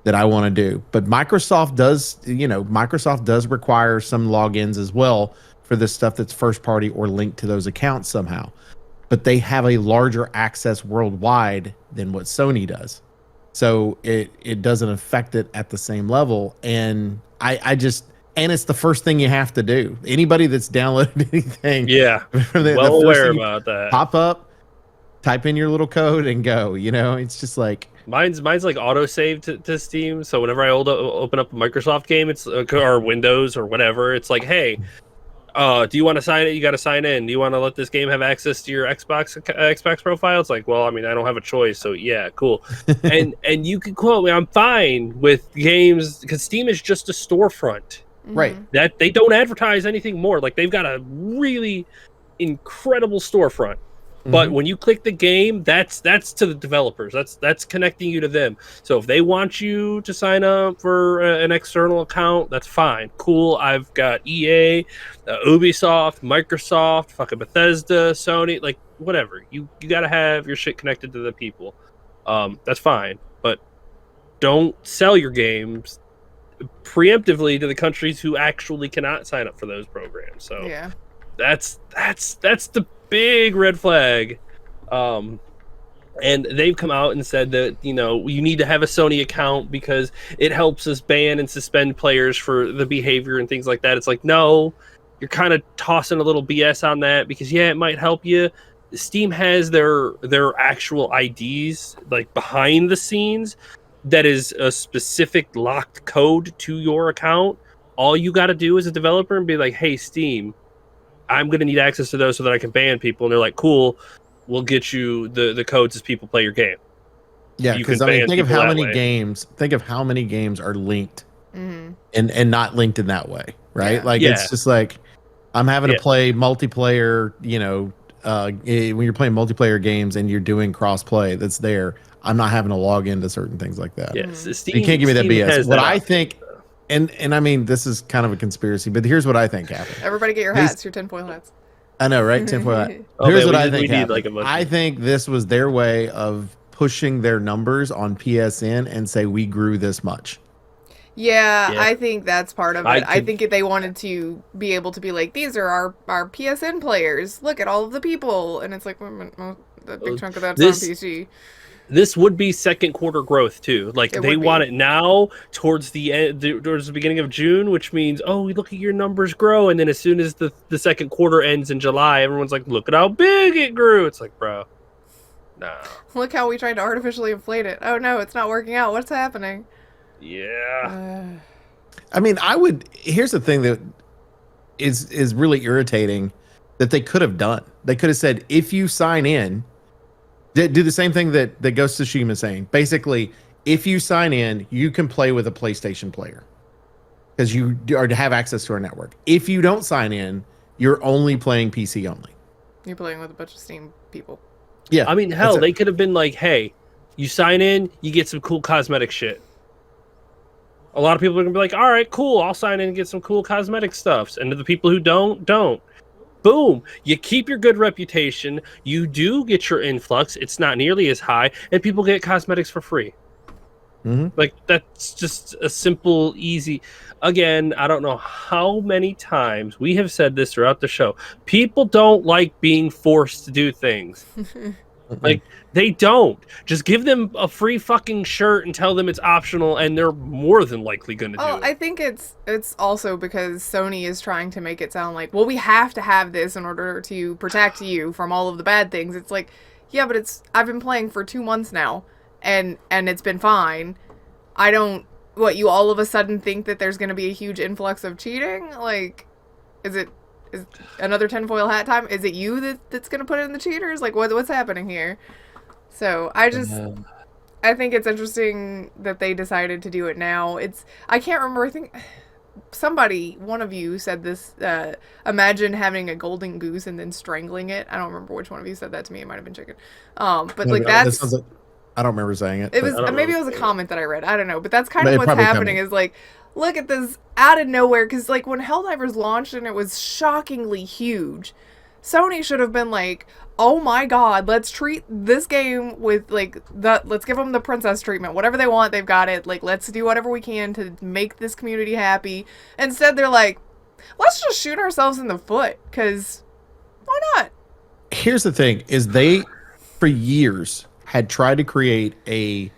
that I want to do. But Microsoft does require some logins as well for this stuff that's first party or linked to those accounts somehow. But they have a larger access worldwide than what Sony does. So it doesn't affect it at the same level. And and it's the first thing you have to do. Anybody that's downloaded anything, well aware about that. Pop up, type in your little code, and go. It's just like mine's like autosave to Steam. So whenever I open up a Microsoft game, it's or Windows or whatever, it's like, hey, do you want to sign it? You got to sign in. Do you want to let this game have access to your Xbox profile? It's like, well, I mean, I don't have a choice, so yeah, cool. and you can quote me. I'm fine with games because Steam is just a storefront, right? That they don't advertise anything more. Like they've got a really incredible storefront. But when you click the game, that's to the developers. That's connecting you to them. So if they want you to sign up for an external account, that's fine. Cool. I've got EA, Ubisoft, Microsoft, fucking Bethesda, Sony, like whatever. You got to have your shit connected to the people. That's fine. But don't sell your games preemptively to the countries who actually cannot sign up for those programs. So yeah, that's the big red flag. And they've come out and said that you need to have a Sony account because it helps us ban and suspend players for the behavior and things like that. It's like, no, you're kind of tossing a little BS on that because it might help you. Steam has their actual IDs like behind the scenes that is a specific locked code to your account all you got to do as a developer and be like, hey, Steam, I'm going to need access to those so that I can ban people. And they're like, cool, we'll get you the codes as people play your game. Yeah, You because can I mean, ban think of people how that many way. games. Think of how many games are linked, Mhm. and not linked in that way, right? Yeah. Like Yeah. it's just like I'm having Yeah. to play multiplayer. When you're playing multiplayer games and you're doing cross play, that's there. I'm not having to log into certain things like that. Yes, Mhm. You can't give me that Steam BS. has What that I option, think, so. and I mean, this is kind of a conspiracy, but here's what I think happened. Everybody get your hats, your tinfoil hats. I know, right? Tinfoil hat. Oh, Here's man, what I we think need, happened. like, a bunch I of- think this was their way of pushing their numbers on PSN and say we grew this much. Yeah, Yeah. I think that's part of it. I think if they wanted to be able to be like, these are our PSN players. Look at all of the people, and it's like, well, the big chunk of that's on PC. This would be second quarter growth too. Like It they would be. want it now towards the end, towards the beginning of June, which means, oh, look at your numbers grow, and then as soon as the second quarter ends in July, everyone's like, look at how big it grew. It's like, bro, no. Look how we tried to artificially inflate it. Oh no, it's not working out. What's happening? Yeah. I mean, here's the thing that is really irritating that they could have done. They could have said, if you sign in, do the same thing that Ghost of Tsushima is saying. Basically, if you sign in, you can play with a PlayStation player because you are to have access to our network. If you don't sign in, you're only playing PC only. You're playing with a bunch of Steam people. Yeah. I mean, hell, they could have been like, hey, you sign in, you get some cool cosmetic shit. A lot of people are gonna be like, all right, cool, I'll sign in and get some cool cosmetic stuffs. And to the people who don't. Boom, you keep your good reputation, you do get your influx, it's not nearly as high, and people get cosmetics for free. Mm-hmm. Like, that's just a simple, easy. Again, I don't know how many times we have said this throughout the show. People don't like being forced to do things. Like, they don't. Just give them a free fucking shirt and tell them it's optional, and they're more than likely going to do it. I think it's also because Sony is trying to make it sound like, well, we have to have this in order to protect you from all of the bad things. It's like, yeah, but I've been playing for 2 months now, and it's been fine. What, you all of a sudden think that there's going to be a huge influx of cheating? Like, is another tinfoil hat time? Is it you that's going to put in the cheaters? Like, what's happening here? So, I think it's interesting that they decided to do it now. I can't remember, I think one of you said this, imagine having a golden goose and then strangling it. I don't remember which one of you said that to me. It might have been chicken. But like that's... I don't remember saying it. It was maybe it was a comment that I read. I don't know, but that's kind of what's happening. Is like, look at this out of nowhere, because like when Helldivers launched and it was shockingly huge, Sony should have been like, oh my god, let's treat this game with let's give them the princess treatment. Whatever they want, they've got it. Like, let's do whatever we can to make this community happy. Instead, they're like, let's just shoot ourselves in the foot, because why not? Here's the thing: is they for years had tried to create a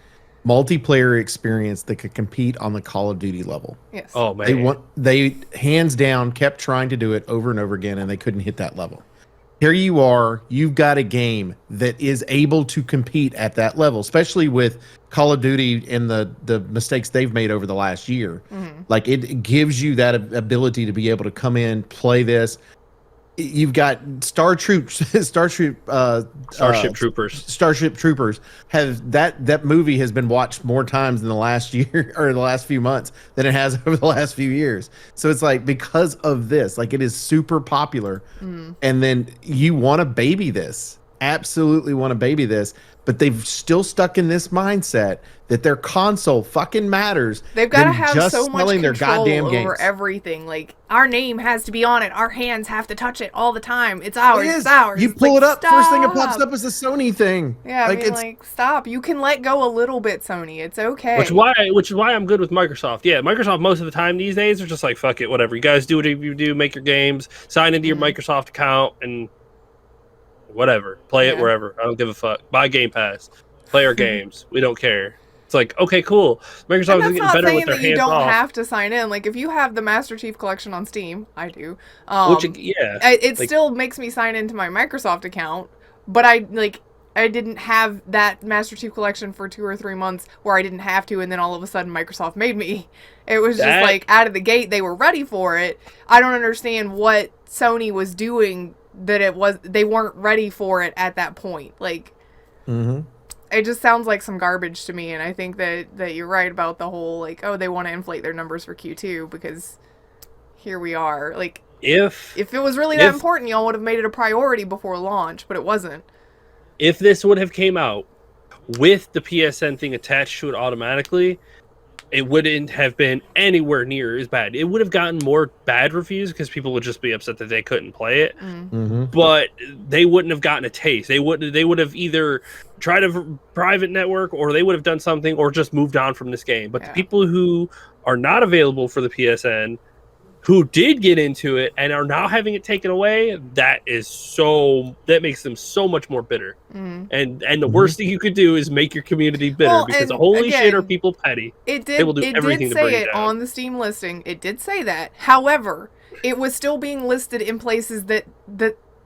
multiplayer experience that could compete on the Call of Duty level. Yes. Oh man, they hands down kept trying to do it over and over again, and they couldn't hit that level. Here you are, you've got a game that is able to compete at that level, especially with Call of Duty and the mistakes they've made over the last year. Mm-hmm. Like, it gives you that ability to be able to come in, play this. You've got Starship Troopers have that movie has been watched more times in the last year or the last few months than it has over the last few years. So it's like, because of this, like, it is super popular. And then you want to baby this, absolutely want to baby this, but they've still stuck in this mindset that their console fucking matters. They've got to have just so much selling control their goddamn over games. everything. Like, our name has to be on it. Our hands have to touch it all the time. It's ours. It's ours. You It's pull like, it up, first thing that stop. pops up is the Sony thing. Yeah, like, I mean, stop. You can let go a little bit, Sony. It's okay. Which is why I'm good with Microsoft. Yeah, Microsoft most of the time these days are just like, fuck it, whatever. You guys do whatever you do, make your games, sign into your Microsoft account, and whatever. Play it wherever. I don't give a fuck. Buy Game Pass. Play our games. We don't care. It's like, okay, cool. Microsoft is getting better with their hands off. You don't have to sign in. Like, if you have the Master Chief Collection on Steam, I do. It still makes makes me sign into my Microsoft account, but didn't have that Master Chief Collection for 2 or 3 months where I didn't have to, and then all of a sudden Microsoft made me. It was just like out of the gate they were ready for it. I don't understand what Sony was doing that they weren't ready for it at that point. Like, it just sounds like some garbage to me, and I think that you're right about the whole, like, oh, they want to inflate their numbers for Q2 because here we are. Like, if it was really that important, y'all would have made it a priority before launch, but it wasn't. If this would have came out with the PSN thing attached to it automatically, it wouldn't have been anywhere near as bad. It would have gotten more bad reviews because people would just be upset that they couldn't play it. But they wouldn't have gotten a taste. They would have either tried a private network, or they would have done something, or just moved on from this game. But the people who are not available for the PSN, who did get into it and are now having it taken away, that makes them so much more bitter. And the worst thing you could do is make your community bitter, because holy shit, are people petty. They will do everything to bring it down. On the Steam listing, it did say that. However, it was still being listed in places that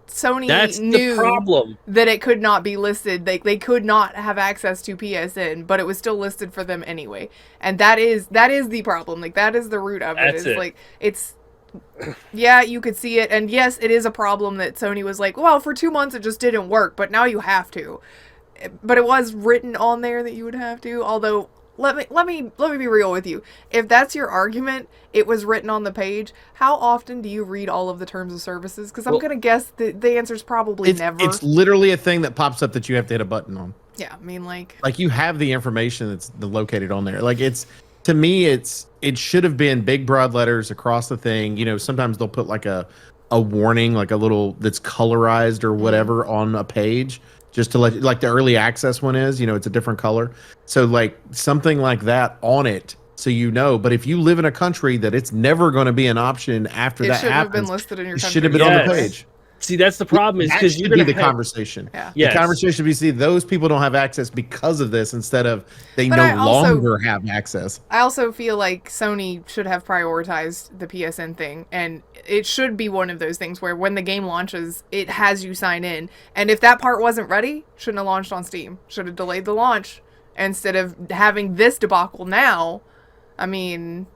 Sony knew the problem. That it could not be listed. They could not have access to PSN, but it was still listed for them anyway. And that is the problem. Like, that is the root of it. Like, it's, yeah, you could see it, and yes, it is a problem that Sony was like, well, for 2 months it just didn't work, but now you have to. But it was written on there that you would have to. Although, let me be real with you. If that's your argument, it was written on the page. How often do you read all of the terms of services? Because I'm gonna guess the answer is probably never. It's literally a thing that pops up that you have to hit a button on. Yeah, I mean, like you have the information that's located on there. Like, it's, to me, it should have been big broad letters across the thing. You know, sometimes they'll put like a warning, like a little that's colorized or whatever on a page, just to let you, like the early access one is, you know, it's a different color. So like something like that on it, so you know. But if you live in a country that it's never going to be an option after that happens, it should have been listed in your country. It should have been on the page. See, that's the problem, is because you're going to be the conversation. Yeah. The conversation be, see, those people don't have access because of this, instead of they longer have access. I also feel like Sony should have prioritized the PSN thing, and it should be one of those things where when the game launches, it has you sign in. And if that part wasn't ready, shouldn't have launched on Steam. Should have delayed the launch instead of having this debacle now. I mean,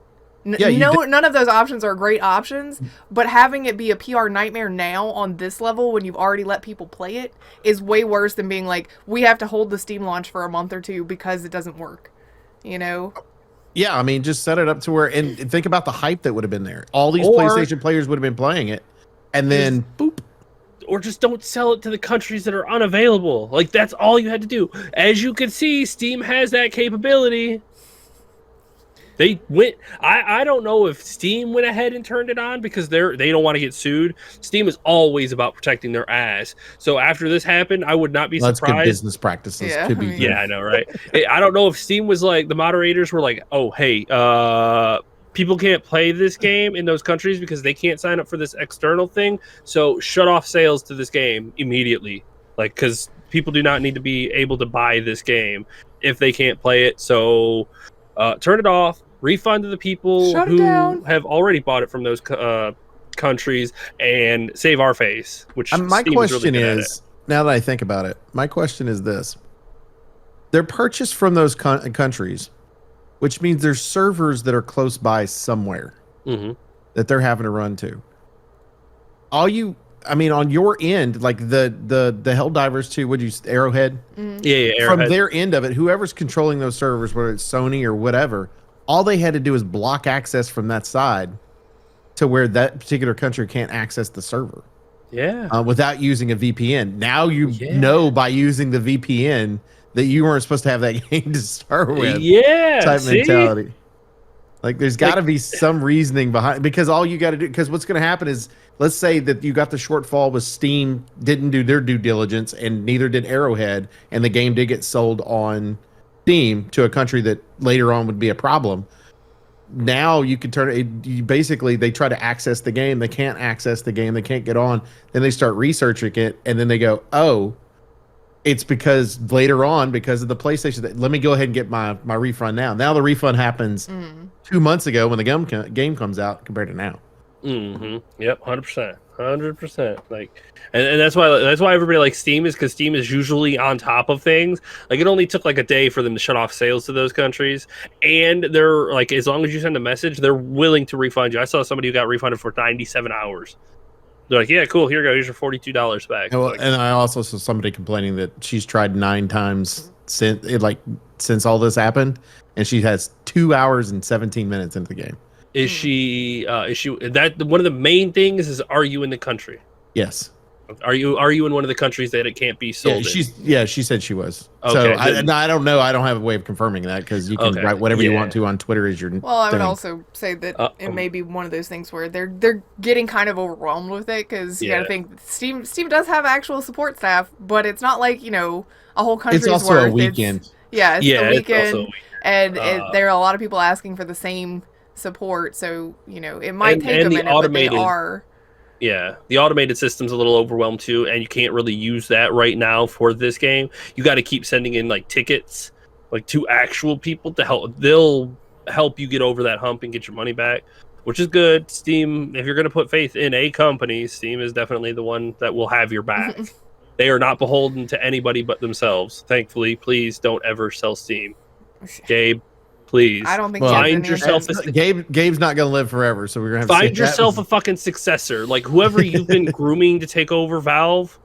none of those options are great options, but having it be a PR nightmare now on this level when you've already let people play it is way worse than being like, we have to hold the Steam launch for a month or two because it doesn't work, you know? Yeah, I mean, just set it up to where, and think about the hype that would have been there. All these PlayStation players would have been playing it, and then boop. Or just don't sell it to the countries that are unavailable. Like, that's all you had to do. As you can see, Steam has that capability. They went. I don't know if Steam went ahead and turned it on because they don't want to get sued. Steam is always about protecting their ass. So after this happened, I would not be surprised. That's good business practices. Yeah, I know, right? I don't know if Steam was like, the moderators were like, oh, hey, people can't play this game in those countries because they can't sign up for this external thing. So shut off sales to this game immediately. Like, because people do not need to be able to buy this game if they can't play it. So turn it off, refund to the people who have already bought it from those countries, and save our face. Which my Steam question really is, now that I think about it, my question is this: they're purchased from those countries, which means there's servers that are close by somewhere that they're having to run to. I mean, on your end, like the Helldivers too, Arrowhead? Yeah, Arrowhead. From their end of it, whoever's controlling those servers, whether it's Sony or whatever, all they had to do is block access from that side to where that particular country can't access the server. Yeah. Without using a VPN. Now you know by using the VPN that you weren't supposed to have that game to start with. Yeah. Type mentality. Like, there's got to be some reasoning behind, because all you got to do, because what's going to happen is, let's say that you got the shortfall with Steam didn't do their due diligence, and neither did Arrowhead, and the game did get sold on Steam to a country that later on would be a problem. Now you can turn it, basically they try to access the game, they can't access the game, they can't get on, then they start researching it, and then they go, oh, it's because later on, because of the PlayStation, let me go ahead and get my refund now. Now the refund happens 2 months ago when the game comes out compared to now. Yep, 100%. 100%. Like, and that's why everybody likes Steam, is because Steam is usually on top of things. Like, it only took like a day for them to shut off sales to those countries, and they're like, as long as you send a message, they're willing to refund you. I saw somebody who got refunded for 97 hours. They're like, yeah, cool, here you go, here's your $42 back. Well, like, and I also saw somebody complaining that she's tried 9 times since all this happened, and she has 2 hours and 17 minutes into the game. Is she that one of the main things is, are you in the country? Yes. Are you in one of the countries that it can't be sold in? She said she was. Okay, so I don't know. I don't have a way of confirming that, because you can write whatever you want to on Twitter as your Well, I would also say that it may be one of those things where they're getting kind of overwhelmed with it, because you gotta think Steam does have actual support staff, but it's not like, a whole country's worth. It's also a weekend. It's the weekend, and there are a lot of people asking for the same support, so it might take a minute, but they are. Yeah, the automated system's a little overwhelmed too, and you can't really use that right now for this game. You got to keep sending in like tickets, like to actual people to help. They'll help you get over that hump and get your money back, which is good. Steam, if you're going to put faith in a company, Steam is definitely the one that will have your back. They are not beholden to anybody but themselves. Thankfully, please don't ever sell Steam. Gabe, please. I don't think find yourself Gabe's not going to live forever, so we're going to have to find yourself a fucking successor. Like, whoever you've been grooming to take over Valve,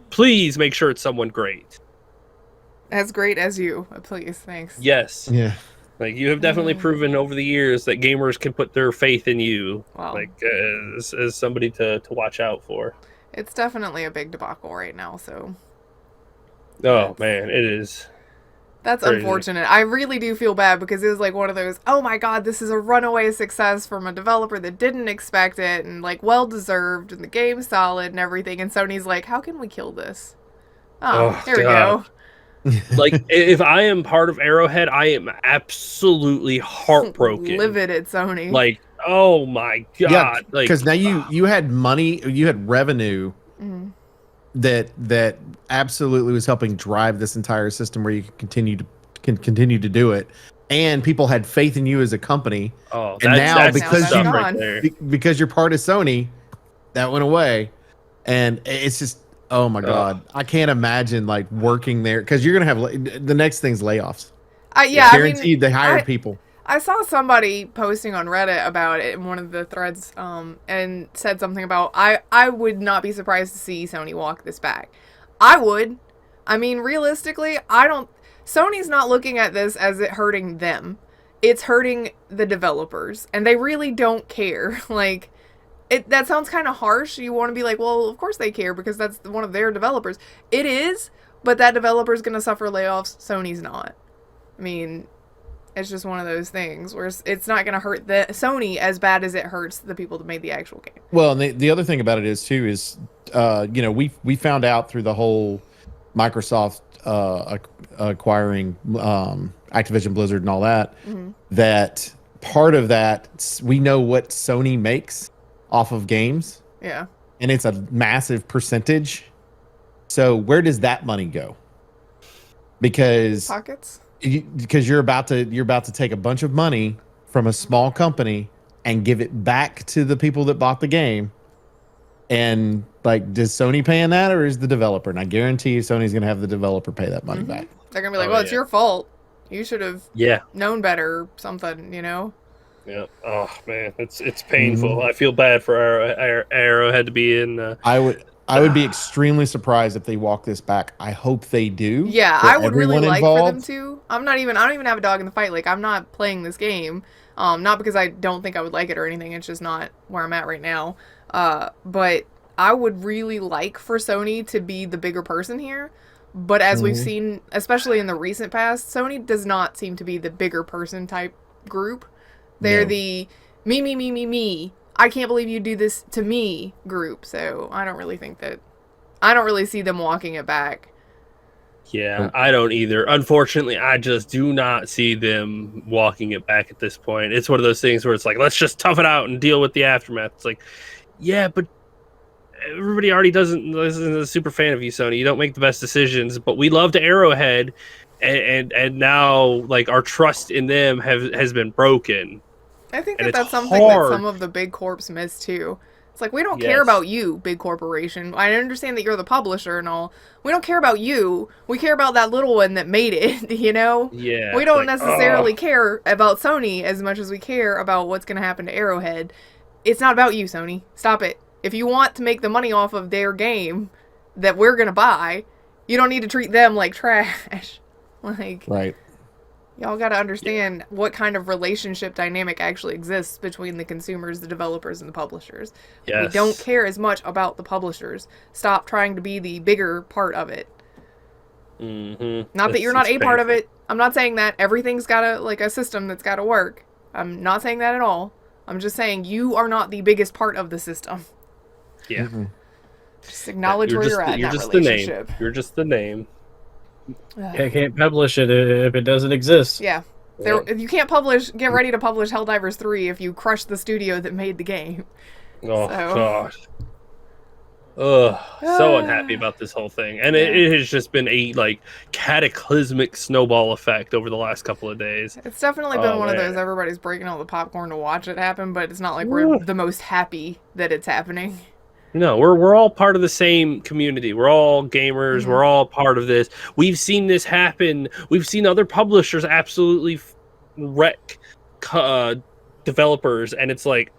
please make sure it's someone great. As great as you, please. Thanks. Yes. Yeah. Like, you have definitely proven over the years that gamers can put their faith in you. Wow. Like, as somebody to watch out for. It's definitely a big debacle right now, so. Oh, man, it is. That's crazy. Unfortunate. I really do feel bad, because it was like one of those, oh my god, this is a runaway success from a developer that didn't expect it, and like well deserved, and the game's solid and everything, and Sony's like, how can we kill this? Here we go. Like, if I am part of Arrowhead, I am absolutely heartbroken. Livid at Sony. Like, oh my god. Yeah, because like, now you had money, you had revenue that absolutely was helping drive this entire system where you can continue to do it, and people had faith in you as a company. Oh, and now because you're part of Sony, that went away, and it's just, oh my god, I can't imagine like working there, because you're gonna have the next thing's layoffs. Guaranteed. They hired people. I saw somebody posting on Reddit about it in one of the threads, and said something about, I would not be surprised to see Sony walk this back. I would. I mean, realistically, Sony's not looking at this as it hurting them. It's hurting the developers, and they really don't care. Like, that sounds kind of harsh. You want to be like, well, of course they care, because that's one of their developers. It is, but that developer's going to suffer layoffs. Sony's not. I mean, it's just one of those things where it's not going to hurt the Sony as bad as it hurts the people that made the actual game. Well, and the other thing about it is too is, we found out through the whole Microsoft acquiring Activision Blizzard and all that, that part of that, we know what Sony makes off of games. Yeah. And it's a massive percentage. So where does that money go? Because pockets. Because you're about to take a bunch of money from a small company and give it back to the people that bought the game. And like, does Sony paying that, or is the developer? And I guarantee you Sony's going to have the developer pay that money back. They're going to be like, it's your fault. You should have known better or something, Yeah. Oh man, it's painful. I feel bad for Arrowhead to be in. I would be extremely surprised if they walk this back. I hope they do. Yeah, I would really like for them to. I don't even have a dog in the fight. Like, I'm not playing this game. Not because I don't think I would like it or anything. It's just not where I'm at right now. But I would really like for Sony to be the bigger person here. But as we've seen, especially in the recent past, Sony does not seem to be the bigger person type group. They're the me. I can't believe you do this to me group. So I don't really see them walking it back. Yeah, I don't either. Unfortunately, I just do not see them walking it back at this point. It's one of those things where it's like, let's just tough it out and deal with the aftermath. It's like, yeah, but everybody already isn't a super fan of you, Sony. You don't make the best decisions, but we loved Arrowhead, and now like our trust in them has been broken. I think that's something that some of the big corps miss too. It's like, we don't care about you, big corporation. I understand that you're the publisher and all. We don't care about you. We care about that little one that made it, you know? Yeah. We don't necessarily care about Sony as much as we care about what's going to happen to Arrowhead. It's not about you, Sony. Stop it. If you want to make the money off of their game that we're going to buy, you don't need to treat them like trash. Like, right. Y'all got to understand what kind of relationship dynamic actually exists between the consumers, the developers, and the publishers. Yes. We don't care as much about the publishers. Stop trying to be the bigger part of it. Mm-hmm. Not that you're not a part of it. I'm not saying that. Everything's got a system that's got to work. I'm not saying that at all. I'm just saying you are not the biggest part of the system. Yeah. Mm-hmm. Just acknowledge where you're at in that relationship. You're just the name. I can't publish it if it doesn't exist. Yeah. Yeah. You can't get ready to publish Helldivers 3 if you crush the studio that made the game. Oh, So. gosh. Ugh, so unhappy about this whole thing. And it has just been a, like, cataclysmic snowball effect over the last couple of days. It's definitely been one of those everybody's breaking out the popcorn to watch it happen, but it's not like we're the most happy that it's happening. No, we're all part of the same community. We're all gamers. Mm-hmm. We're all part of this. We've seen this happen. We've seen other publishers absolutely wreck developers, and it's like,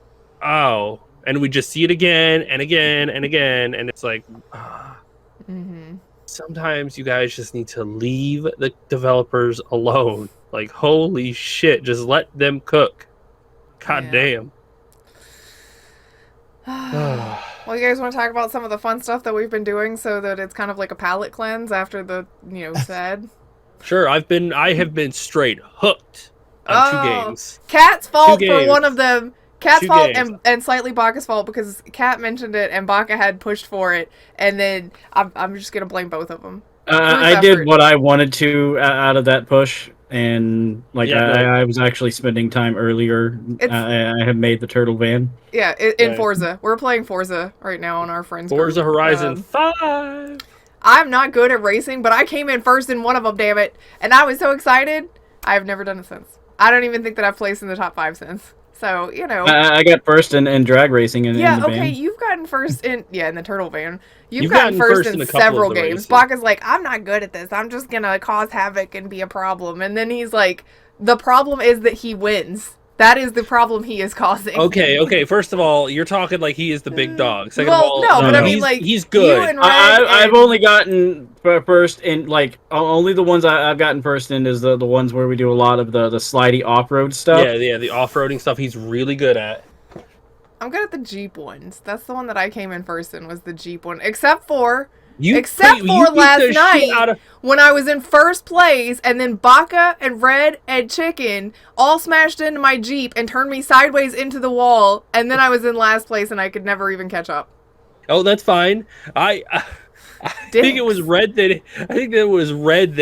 oh, and we just see it again and again and again, and it's like, sometimes you guys just need to leave the developers alone. Like, holy shit, just let them cook. God damn. Well, you guys want to talk about some of the fun stuff that we've been doing so that it's kind of like a palate cleanse after the, sad? Sure, I have been straight hooked on 2 games. Cat's fault for one of them. Cat's fault and slightly Baka's fault because Cat mentioned it and Baka had pushed for it, and then I'm just going to blame both of them. I did what I wanted to out of that push, and I was actually spending time earlier. I have made the turtle van. Yeah, in Forza. We're playing Forza right now on our friends group. Forza Horizon 5. I'm not good at racing, but I came in first in one of them, damn it. And I was so excited. I've never done it since. I don't even think that I've placed in the top 5 since. So, I got first in drag racing in the van. You've gotten first in the turtle van. You've gotten first in several games. Baka's like, I'm not good at this. I'm just going to cause havoc and be a problem. And then he's like, the problem is that he wins. That is the problem he is causing. Okay. First of all, you're talking like he is the big dog. Second of all, but I mean, like, he's good. I've only gotten first in, like, only the ones I've gotten first in is the ones where we do a lot of the slidey off-road stuff. Yeah, the off-roading stuff he's really good at. I'm good at the Jeep ones. That's the one that I came in first in, was the Jeep one. Except for last night when I was in first place and then Baka and Red and Chicken all smashed into my Jeep and turned me sideways into the wall, and then I was in last place and I could never even catch up. Oh, that's fine. I think it was Red that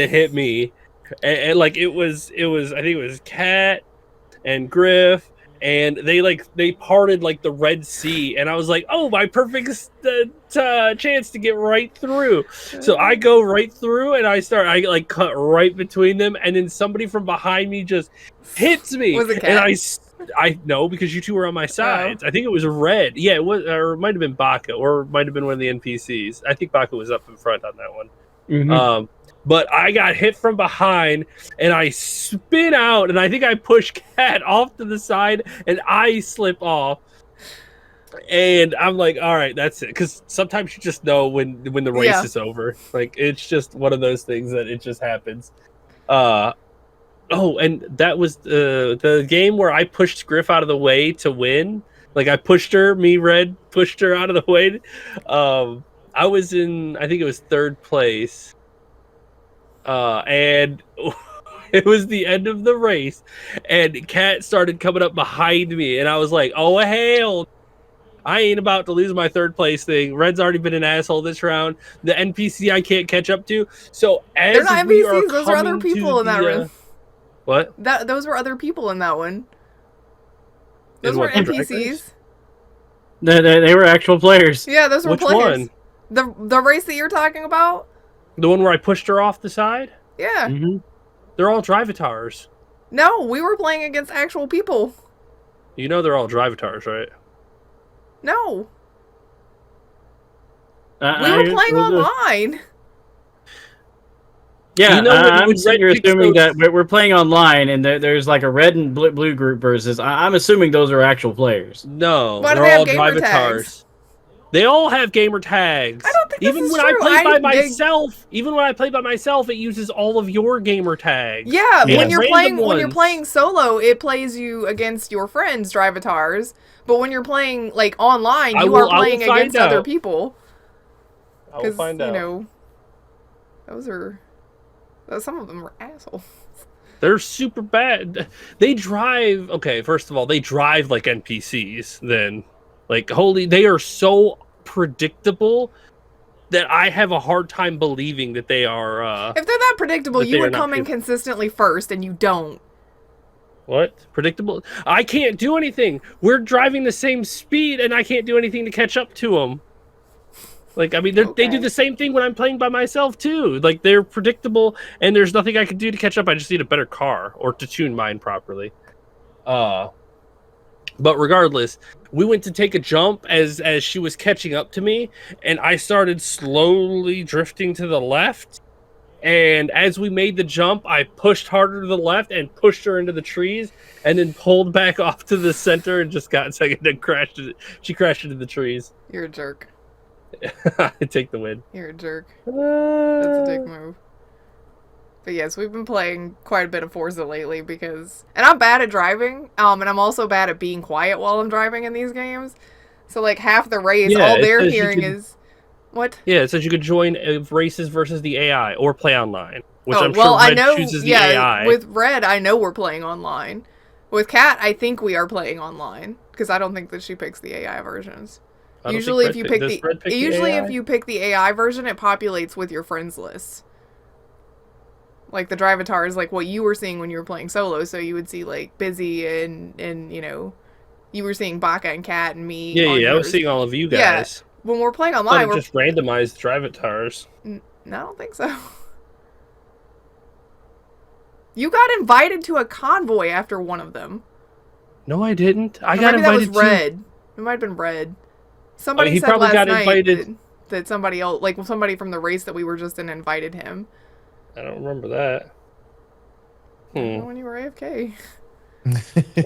hit me. And like it was I think it was Cat and Griff, and they parted like the Red Sea, and I was like, oh, my perfect chance to get right through. So I go right through, and I cut right between them, and then somebody from behind me just hits me. Was it Cat? And I know, because you two were on my sides. I think it was Red. Yeah, it was, or it might have been Baka, or it might have been one of the NPCs. I think Baka was up in front on that one. Mm-hmm. But I got hit from behind, and I spin out, and I think I push Cat off to the side, and I slip off. And I'm like, all right, that's it. Because sometimes you just know when the race is over. Like, it's just one of those things that it just happens. And that was the game where I pushed Griff out of the way to win. Like, I pushed her, Red pushed her out of the way. I was in, I think it was 3rd place. And it was the end of the race, and Cat started coming up behind me, and I was like, oh, hell, I ain't about to lose my 3rd place thing. Red's already been an asshole this round. The NPC I can't catch up to. So as they're not NPCs, those are other people in that room. What? Those were other people in that one. Those were NPCs. They were actual players. Yeah, those were Which players. one? The race that you're talking about? The one where I pushed her off the side? Yeah. Mm-hmm. They're all Drivatars. No, we were playing against actual people. You know they're all Drivatars, right? No. We were playing online. Yeah, You know, I'm sitting here Red picks assuming those- that we're playing online, and there's like a red and blue group versus. I'm assuming those are actual players. No, Why do they're they have all gamer drivatars. tags? They all have gamer tags. I don't think this even is when true. I play by I- myself, even when I play by myself, it uses all of your gamer tags. Yeah, Yeah. when you're Random playing ones. solo, it plays you against your friends' drivatars. But when you're playing like online, I you will- are playing I will find against other out. people. I will Because find you out. know, some of them are assholes. They're super bad. They drive. Okay, first of all, they drive like NPCs. Then, like, holy, they are so predictable that I have a hard time believing that they are. If they're that predictable, But you they are would not come in people. consistently first, and you don't. What? Predictable? I can't do anything. We're driving the same speed, and I can't do anything to catch up to them. Like, I mean, they do Okay. the same thing when I'm playing by myself, too. Like, they're predictable, and there's nothing I can do to catch up. I just need a better car or to tune mine properly. But regardless, we went to take a jump as she was catching up to me, and I started slowly drifting to the left. And as we made the jump, I pushed harder to the left and pushed her into the trees, and then pulled back off to the center and just got second and crashed. She crashed into the trees. You're a jerk. I take the win. You're a jerk. That's a dick Uh, move. But yes, we've been playing quite a bit of Forza lately because, and I'm bad at driving, and I'm also bad at being quiet while I'm driving in these games. So like half the race, Yeah, all it they're says you hearing can- is, what? Yeah, it says you could join races versus the AI or play online, which Oh, I'm well, sure I Red know. chooses the Yeah, AI. with Red, I know we're playing online. With Kat, I think we are playing online because I don't think that she picks the AI versions. I don't think Usually, Red if you pick- pick does Red pick the usually AI? if you pick the AI version, it populates with your friends list. Like the drivatar is like what you were seeing when you were playing solo, so you would see like Busy and you know, you were seeing Baka and Kat and me. Yeah, on I was yours. seeing all of you Yeah, guys. When we're playing I online, thought we're it just randomized drivatars. No, I don't think so. You got invited to a convoy after one of them. No, I didn't. I Or got maybe that was invited to. Red. It might have been Red. Somebody he said probably last got night invited- that somebody else, like somebody from the race that we were just in, invited him. I don't remember that. When you were AFK.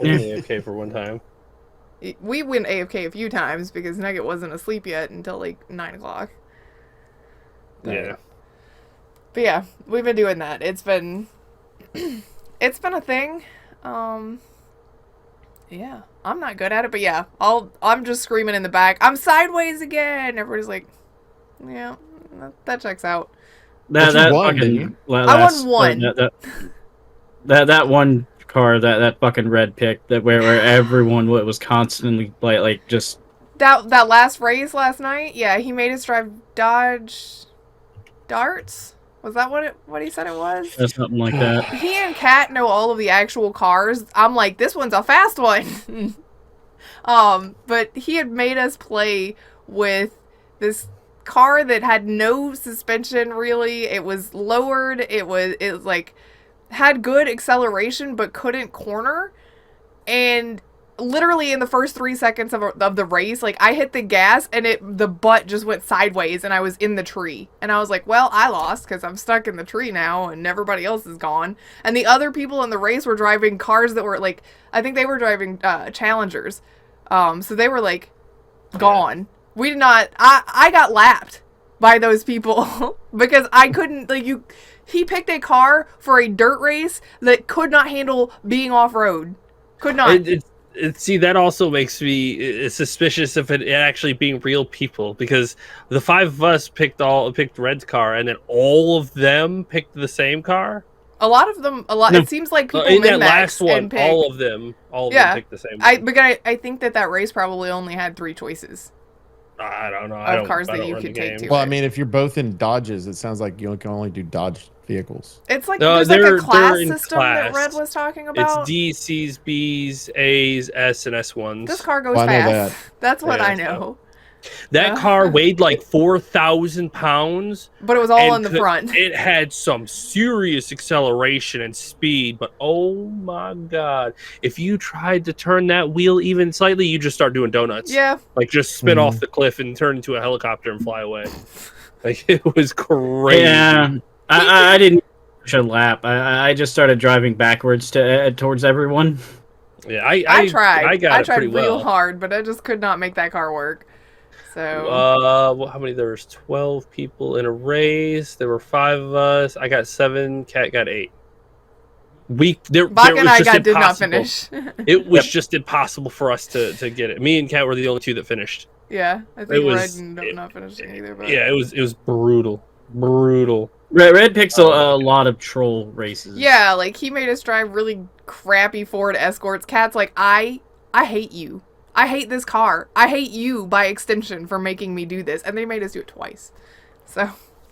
Only okay for one time. We went AFK a few times because Nugget wasn't asleep yet until like 9 o'clock. Yeah. But yeah, we've been doing that. It's been it's been a thing. Yeah, I'm not good at it, but yeah, I'm just screaming in the back, I'm sideways again. Everybody's like, yeah, that checks out. But you won, didn't fucking you? I won one. That one car that fucking Red picked that where everyone was constantly like just That last race last night, yeah, he made us drive Dodge Darts. Was that what he said it was? something like that. He and Kat know all of the actual cars. I'm like, this one's a fast one. But he had made us play with this car that had no suspension really. It was lowered. It was like had good acceleration but couldn't corner. And literally in the first 3 seconds of the race, like I hit the gas and the butt just went sideways and I was in the tree. And I was like, well, I lost because I'm stuck in the tree now and everybody else is gone. And the other people in the race were driving cars that were like, I think they were driving Challengers. So they were like gone. We did not, I got lapped by those people because I couldn't, like he picked a car for a dirt race that could not handle being off-road. Could not. See, that also makes me suspicious of it actually being real people, because the 5 of us picked Red's car, and then all of them picked the same car. A lot of them. No. It seems like people In that min-max last one, and pick. all of them picked the same. I think that race probably only had 3 choices. I don't know. Of cars that you could take to. Well, I mean, if you're both in Dodges, it sounds like you can only do Dodge vehicles. It's like No, there's like they're a class in system that class. Red was talking It's about. D, C's, B's, A's, S, and S1s. This car goes Well, I know fast. that. That's what Yeah, I know. That car weighed like 4,000 pounds. But it was all in the front. It had some serious acceleration and speed, but oh my god. If you tried to turn that wheel even slightly, you just start doing donuts. Yeah. Like just spin off the cliff and turn into a helicopter and fly away. Like it was crazy. Yeah. I didn't push a lap. I just started driving backwards towards everyone. Yeah, I tried. I got it pretty real well. hard, but I just could not make that car work. So well, how many? There was 12 people in a race. There were 5 of us. I got 7. Kat got 8. Bach and I did not finish. It was just impossible for us to get it. Me and Kat were the only 2 that finished. Yeah, I think Red ended up not finishing either. But... Yeah, it was brutal. Red picks a lot of troll races. Yeah, like he made us drive really crappy Ford Escorts. Kat's like, I hate you. I hate this car. I hate you by extension for making me do this. And they made us do it twice. So.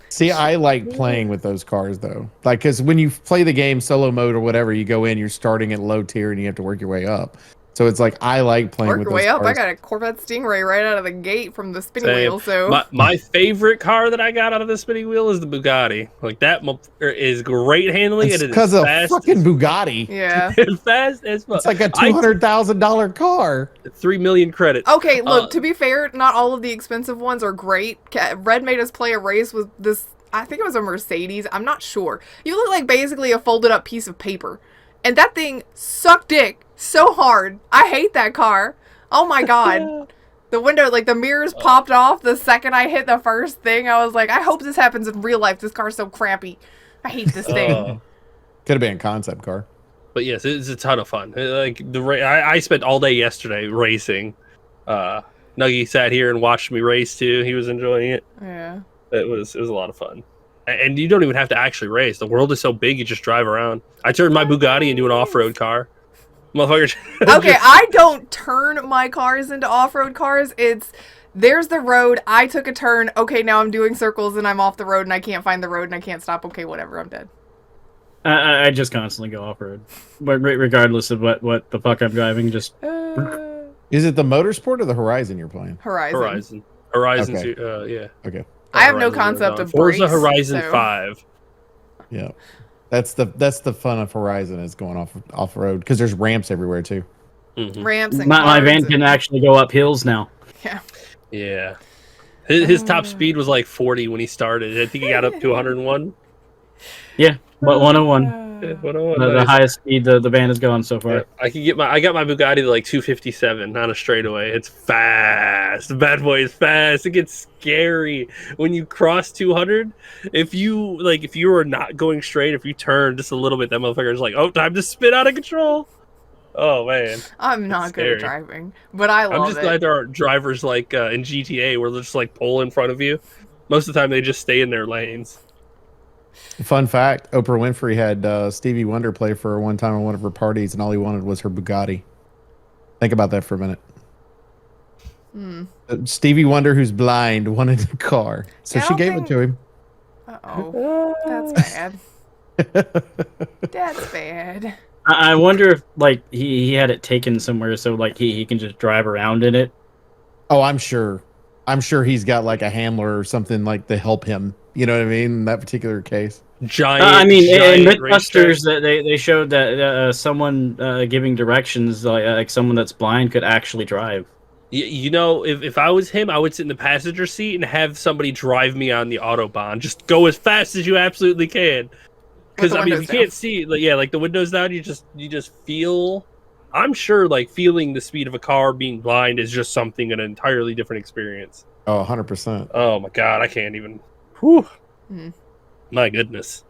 See, I like playing with those cars though. Like, because when you play the game solo mode or whatever, you go in, you're starting at low tier and you have to work your way up. So it's like I like playing with those way up. cars. I got a Corvette Stingray right out of the gate from the spinning wheel. So my favorite car that I got out of the spinning wheel is the Bugatti. Like that is great handling. It's because of fucking Bugatti. Yeah, fast as fuck. It's like a $200,000 car. 3 million credits. Okay, look. To be fair, not all of the expensive ones are great. Red made us play a race with this. I think it was a Mercedes. I'm not sure. You look like basically a folded up piece of paper, and that thing sucked dick so hard. I hate that car. Oh my god. The window, like the mirrors popped off the second I hit the first thing. I was like, I hope this happens in real life. This car's so crappy. I hate this thing. Could have been a concept car. But yes, it's a ton of fun. Like I spent all day yesterday racing. Nuggy sat here and watched me race too. He was enjoying it. Yeah. It was a lot of fun. And you don't even have to actually race. The world is so big, you just drive around. I turned my Bugatti into an off-road car. Motherfucker. Okay, I don't turn my cars into off-road cars. There's the road. I took a turn. Okay, now I'm doing circles and I'm off the road and I can't find the road and I can't stop. Okay, whatever. I'm dead. I just constantly go off-road. Regardless of what the fuck I'm driving, just... Is it the Motorsport or the Horizon you're playing? Horizon. Okay. Yeah. Okay. I have no concept of Forza brakes, Horizon 5. Yeah. That's the fun of Horizon is going off road because there's ramps everywhere too. Mm-hmm. Ramps and my van can actually go up hills now. Yeah. Yeah. His top speed was like 40 when he started. I think he got up to 101. Yeah, but 101. 101. The highest speed the van has gone so far. Yeah, I got my Bugatti to like 257 on a straightaway. It's fast. The bad boy is fast. It gets scary when you cross 200. If you are not going straight, if you turn just a little bit, that motherfucker is like, oh, time to spin out of control. Oh man, I'm not good at driving, but I love it. I'm just glad there aren't drivers like in GTA where they're just like pull in front of you. Most of the time, they just stay in their lanes. Fun fact: Oprah Winfrey had Stevie Wonder play for her one time at one of her parties, and all he wanted was her Bugatti. Think about that for a minute. Stevie Wonder, who's blind, wanted a car, so she gave it to him. Uh-oh. That's bad. That's bad. I wonder if like he had it taken somewhere so like he can just drive around in it. Oh, I'm sure he's got like a handler or something like to help him. You know what I mean? In that particular case. Giant. In Mythbusters, they showed that someone giving directions, like someone that's blind, could actually drive. You know, if I was him, I would sit in the passenger seat and have somebody drive me on the Autobahn. Just go as fast as you absolutely can. Because I mean, you can't see. Like the windows down. You just feel. I'm sure, like feeling the speed of a car being blind is just an entirely different experience. Oh, 100%. Oh my god, I can't even. Whew. My goodness.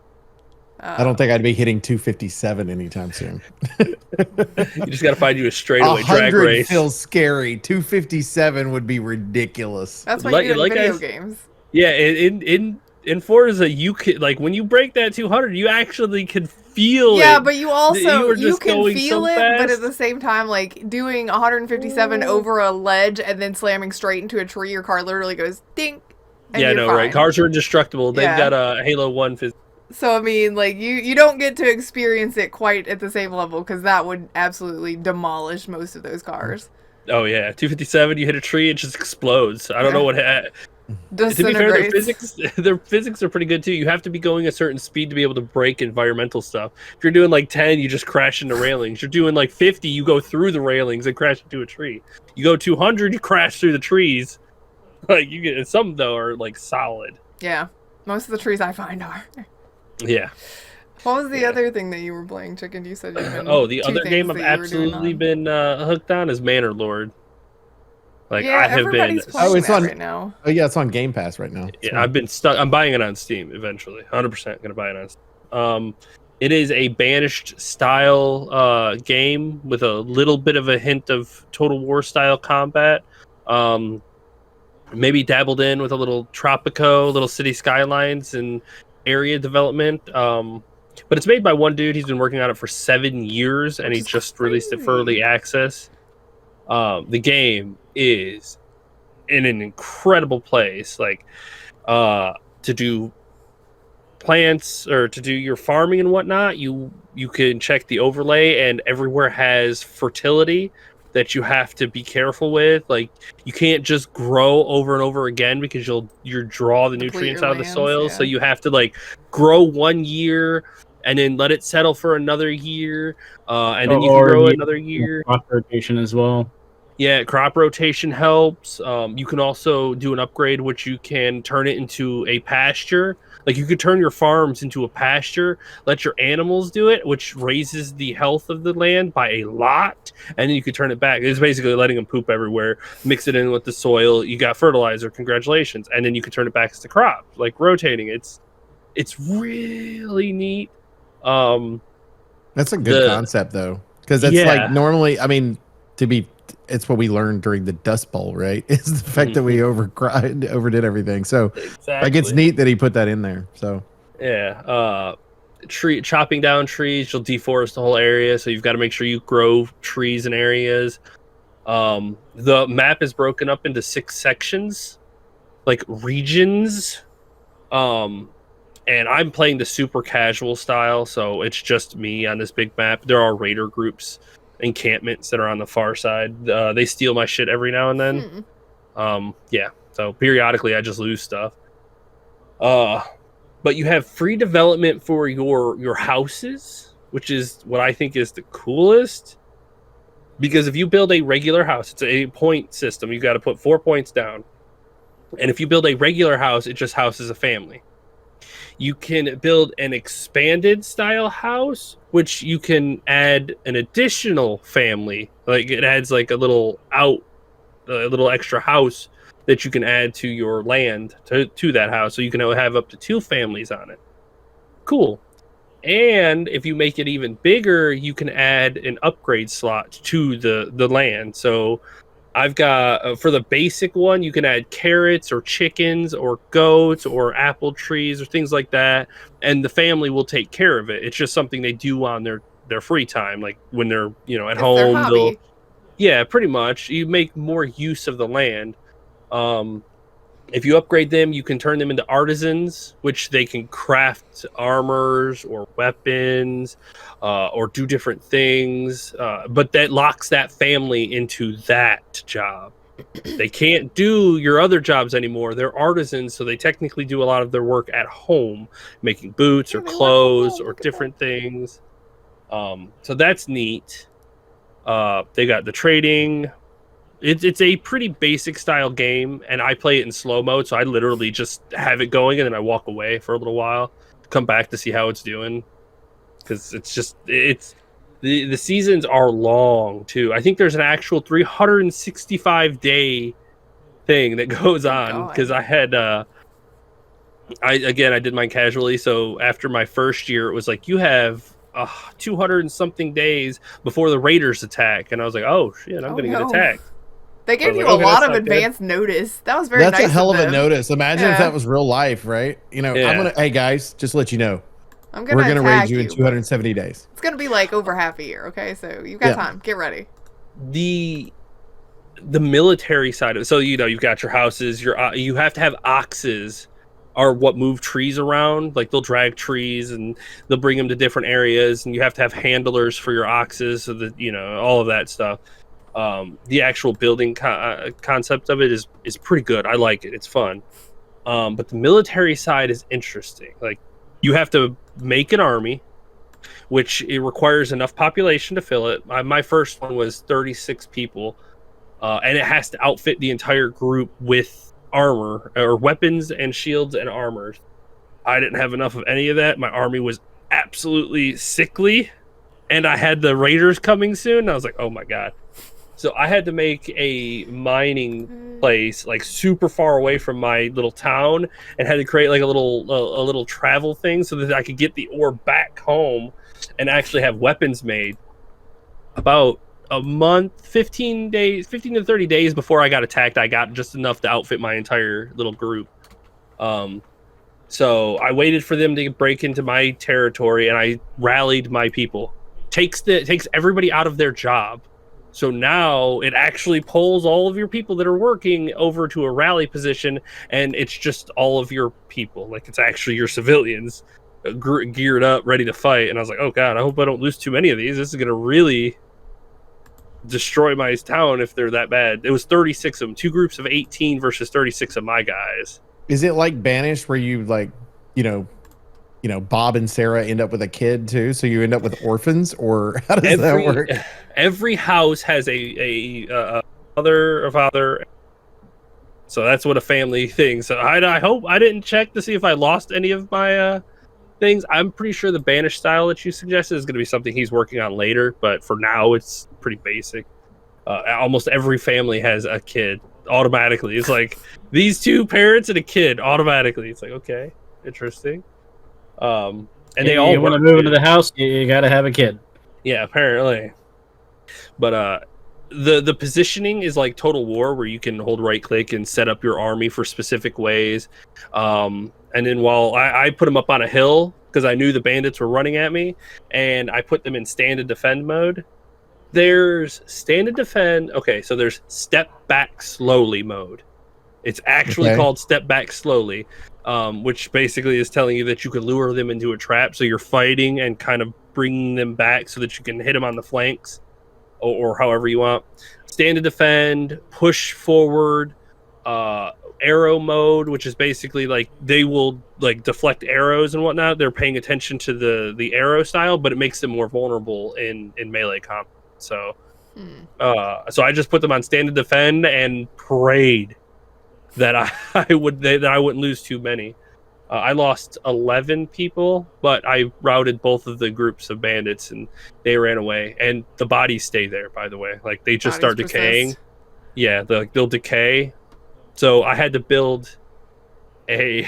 I don't think I'd be hitting 257 anytime soon. You just got to find you a straightaway drag race. Feels scary. 257 would be ridiculous. That's why you do in video games. Yeah, in Forza, you could when you break that 200, you actually can feel it. Yeah, but you also you can feel it, but at the same time, like doing 157 over a ledge and then slamming straight into a tree, your car literally goes dink. Yeah, no, right. Cars are indestructible. They've got a Halo 1 physics. So, I mean, like, you don't get to experience it quite at the same level, because that would absolutely demolish most of those cars. Oh yeah, 257. You hit a tree, it just explodes. I don't know what. To be fair, their physics are pretty good too. You have to be going a certain speed to be able to break environmental stuff. If you're doing like 10, you just crash into railings. You're doing like 50, you go through the railings and crash into a tree. You go 200, you crash through the trees. Like you get some though are like solid. Yeah, most of the trees I find are. Yeah. What was the other thing that you were playing, Chicken? You said you've been. The other game I've absolutely been hooked on is Manor Lord. Like yeah, I have been. Oh, it's on right now. Oh yeah, it's on Game Pass right now. Yeah, I've been stuck. I'm buying it on Steam eventually. 100% gonna buy it on Steam. It is a Banished style game with a little bit of a hint of Total War style combat. Maybe dabbled in with a little Tropico, little city skylines and area development. But it's made by one dude. He's been working on it for 7 years, and he just released it for early access. The game is in an incredible place, like to do plants or to do your farming and whatnot. You can check the overlay, and everywhere has fertility that you have to be careful with. Like you can't just grow over and over again because you draw the nutrients out of the soil. Yeah. So you have to like grow 1 year and then let it settle for another year, and then you can grow another year. Crop rotation as well. Yeah, crop rotation helps. You can also do an upgrade, which you can turn it into a pasture. Like you could turn your farms into a pasture, let your animals do it, which raises the health of the land by a lot, and then you could turn it back. It's basically letting them poop everywhere, mix it in with the soil. You got fertilizer, congratulations, and then you can turn it back as the crop, like rotating. It's really neat. That's a good concept though, because it's like normally, I mean, it's what we learned during the Dust Bowl, right? Is the fact that we overdid everything. So like it's neat that he put that in there. So yeah, chopping down trees, you'll deforest the whole area, so you've got to make sure you grow trees in areas. The map is broken up into 6 sections, like regions. And I'm playing the super casual style, so it's just me on this big map. There are raider groups, encampments that are on the far side. They steal my shit every now and then. Yeah, so periodically I just lose stuff. But you have free development for your houses, which is what I think is the coolest. Because if you build a regular house, it's a point system. You got to put 4 points down. And if you build a regular house, it just houses a family. You can build an expanded style house, which you can add an additional family. Like it adds like a little extra house that you can add to your land to that house. So you can have up to 2 families on it. Cool. And if you make it even bigger, you can add an upgrade slot to the land. So I've got, for the basic one, you can add carrots or chickens or goats or apple trees or things like that. And the family will take care of it. It's just something they do on their free time. Like when they're, at home, yeah, pretty much. You make more use of the land. If you upgrade them, you can turn them into artisans, which they can craft armors or weapons, or do different things. But that locks that family into that job. They can't do your other jobs anymore. They're artisans, so they technically do a lot of their work at home, making boots or clothes or different things. So that's neat. They got the trading. It's a pretty basic style game, and I play it in slow mode, so I literally just have it going, and then I walk away for a little while, come back to see how it's doing, because the seasons are long too. I think there's an actual 365-day thing that goes on, because I had I did mine casually, so after my first year, it was like you have 200 and something days before the raiders attack, and I was like, oh shit, I'm gonna get attacked. They gave you a lot of advance notice. That was very nice. That's a hell of a notice. Imagine if that was real life, right? Hey guys, just let you know. We're gonna raid you in 270 days. It's gonna be like over half a year, okay? So you've got time. Get ready. The military side of it. So you've got your houses. You have to have oxes are what move trees around. Like they'll drag trees and they'll bring them to different areas, and you have to have handlers for your oxes, so that all of that stuff. The actual building concept of it is pretty good. I like it. It's fun. But the military side is interesting. Like, you have to make an army, which it requires enough population to fill it. My first one was 36 people, and it has to outfit the entire group with armor or weapons and shields and armors. I didn't have enough of any of that. My army was absolutely sickly, and I had the raiders coming soon. And I was like, oh my god. So I had to make a mining place like super far away from my little town, and had to create like a little travel thing so that I could get the ore back home and actually have weapons made. About a month, 15 to 30 days before I got attacked, I got just enough to outfit my entire little group. So I waited for them to break into my territory, and I rallied my people. Takes everybody out of their job. So now it actually pulls all of your people that are working over to a rally position, and it's just all of your people. Like, it's actually your civilians geared up, ready to fight. And I was like, oh god, I hope I don't lose too many of these. This is going to really destroy my town if they're that bad. It was 36 of them, 2 groups of 18 versus 36 of my guys. Is it like Banished, where you like, Bob and Sarah end up with a kid too, so you end up with orphans, or how does that work? Every house has a mother, a father, so that's what a family thing. So I hope I didn't check to see if I lost any of my things. I'm pretty sure the Banished style that you suggested is going to be something he's working on later, but for now it's pretty basic. Almost every family has a kid automatically. It's like these 2 parents and a kid automatically. It's like, okay, interesting. And they all want to move into the house, you got to have a kid. Yeah, apparently. But the positioning is like Total War, where you can hold right click and set up your army for specific ways. And then while I put them up on a hill because I knew the bandits were running at me, and I put them in stand and defend mode. There's stand and defend. Okay, so there's step back slowly mode. It's actually called step back slowly, which basically is telling you that you can lure them into a trap. So you're fighting and kind of bringing them back so that you can hit them on the flanks or however you want. Stand and defend, push forward, arrow mode, which is basically like they will like deflect arrows and whatnot. They're paying attention to the arrow style, but it makes them more vulnerable in melee combat. So, so I just put them on stand and defend and prayed that I wouldn't lose too many. I lost 11 people, but I routed both of the groups of bandits, and they ran away. And the bodies stay there, by the way. Like, they just start decaying. Yeah, they'll decay. So I had to build a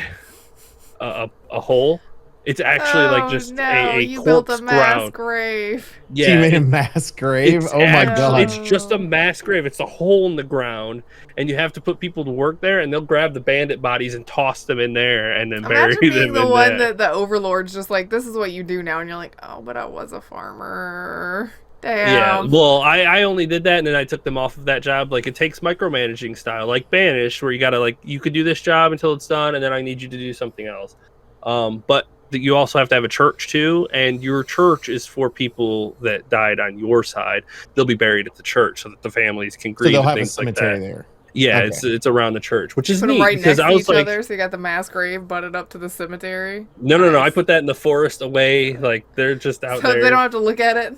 hole. It's actually like just a built corpse a mass ground. grave. Yeah, so you made a mass grave. Oh my god! It's just a mass grave. It's a hole in the ground, and you have to put people to work there, and they'll grab the bandit bodies and toss them in there, and then bury them. Imagine being the one that the overlord's just like, "This is what you do now," and you're like, "Oh, but I was a farmer." Damn. Yeah, well, I only did that, and then I took them off of that job. Like, it takes micromanaging style, like Banished, where you gotta like, you could do this job until it's done, and then I need you to do something else. But you also have to have a church too, and your church is for people that died on your side. They'll be buried at the church so that the families can grieve. So they'll and have things a cemetery like that. there. Yeah, okay. It's around the church, which is neat right because next I was to each like, other, so you got the mass grave butted up to the cemetery. No. I put that in the forest away. Like, they're just out there. They don't have to look at it.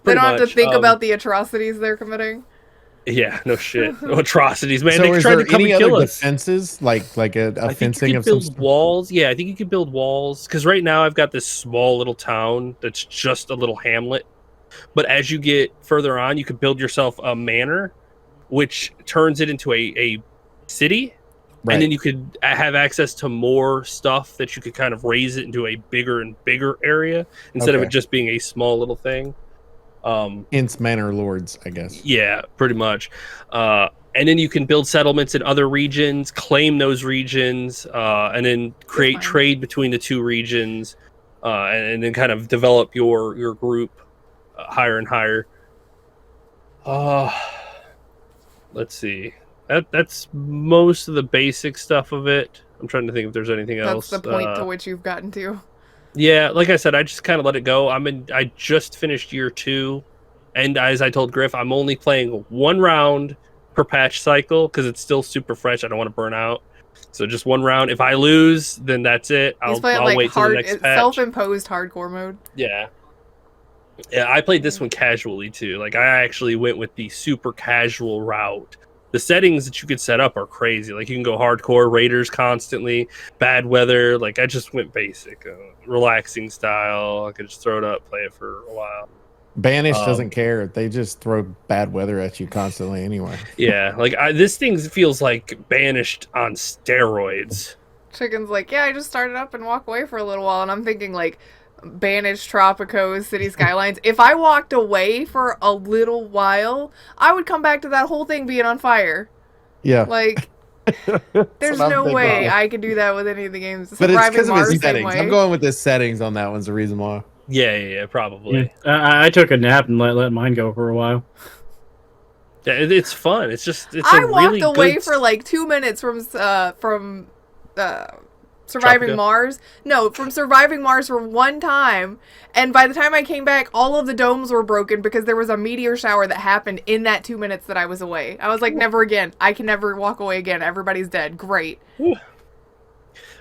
They don't have to think about the atrocities they're committing. Yeah, no shit. No atrocities, man. So they tried to come and kill us. Defenses, like a fencing of build walls. Yeah, I think you could build walls. Because right now I've got this small little town that's just a little hamlet. But as you get further on, you could build yourself a manor, which turns it into a city. Right. And then you could have access to more stuff that you could kind of raise it into a bigger and bigger area instead of it just being a small little thing. Hence manor lords, I guess. Yeah, pretty much. And then you can build settlements in other regions, claim those regions, and then create trade between the 2 regions, and then kind of develop your group higher and higher. Let's see. That's most of the basic stuff of it. I'm trying to think if there's anything else. That's the point to which you've gotten to. Yeah, like I said, I just kind of let it go. I just finished year 2 And as I told Griff, I'm only playing 1 round per patch cycle because it's still super fresh. I don't want to burn out. So just 1 round. If I lose, then that's it. He's I'll playing like wait till the next patch. self-imposed hardcore mode. Yeah. Yeah, I played this one casually too. Like I actually went with the super casual route. The settings that you could set up are crazy. Like you can go hardcore, raiders constantly, bad weather. Like I just went basic, relaxing style. I could just throw it up, play it for a while. Banished doesn't care. They just throw bad weather at you constantly anyway. Yeah, like this thing feels like Banished on steroids. Chicken's like, yeah, I just started up and walk away for a little while, and I'm thinking like, Banished, Tropico, City Skylines. If I walked away for a little while, I would come back to that whole thing being on fire. Yeah. Like, there's no way I could do that with any of the games. But it's because of Mars, his settings. I'm going with the settings on that one's the reason why. Yeah, probably. Yeah. I took a nap and let mine go for a while. Yeah, it's fun. It's just I walked away for like 2 minutes from Surviving Tropico? Mars. No, from Surviving Mars for one time, and by the time I came back, all of the domes were broken because there was a meteor shower that happened in that 2 minutes that I was away. I was like, never again. I can never walk away again. Everybody's dead. Great.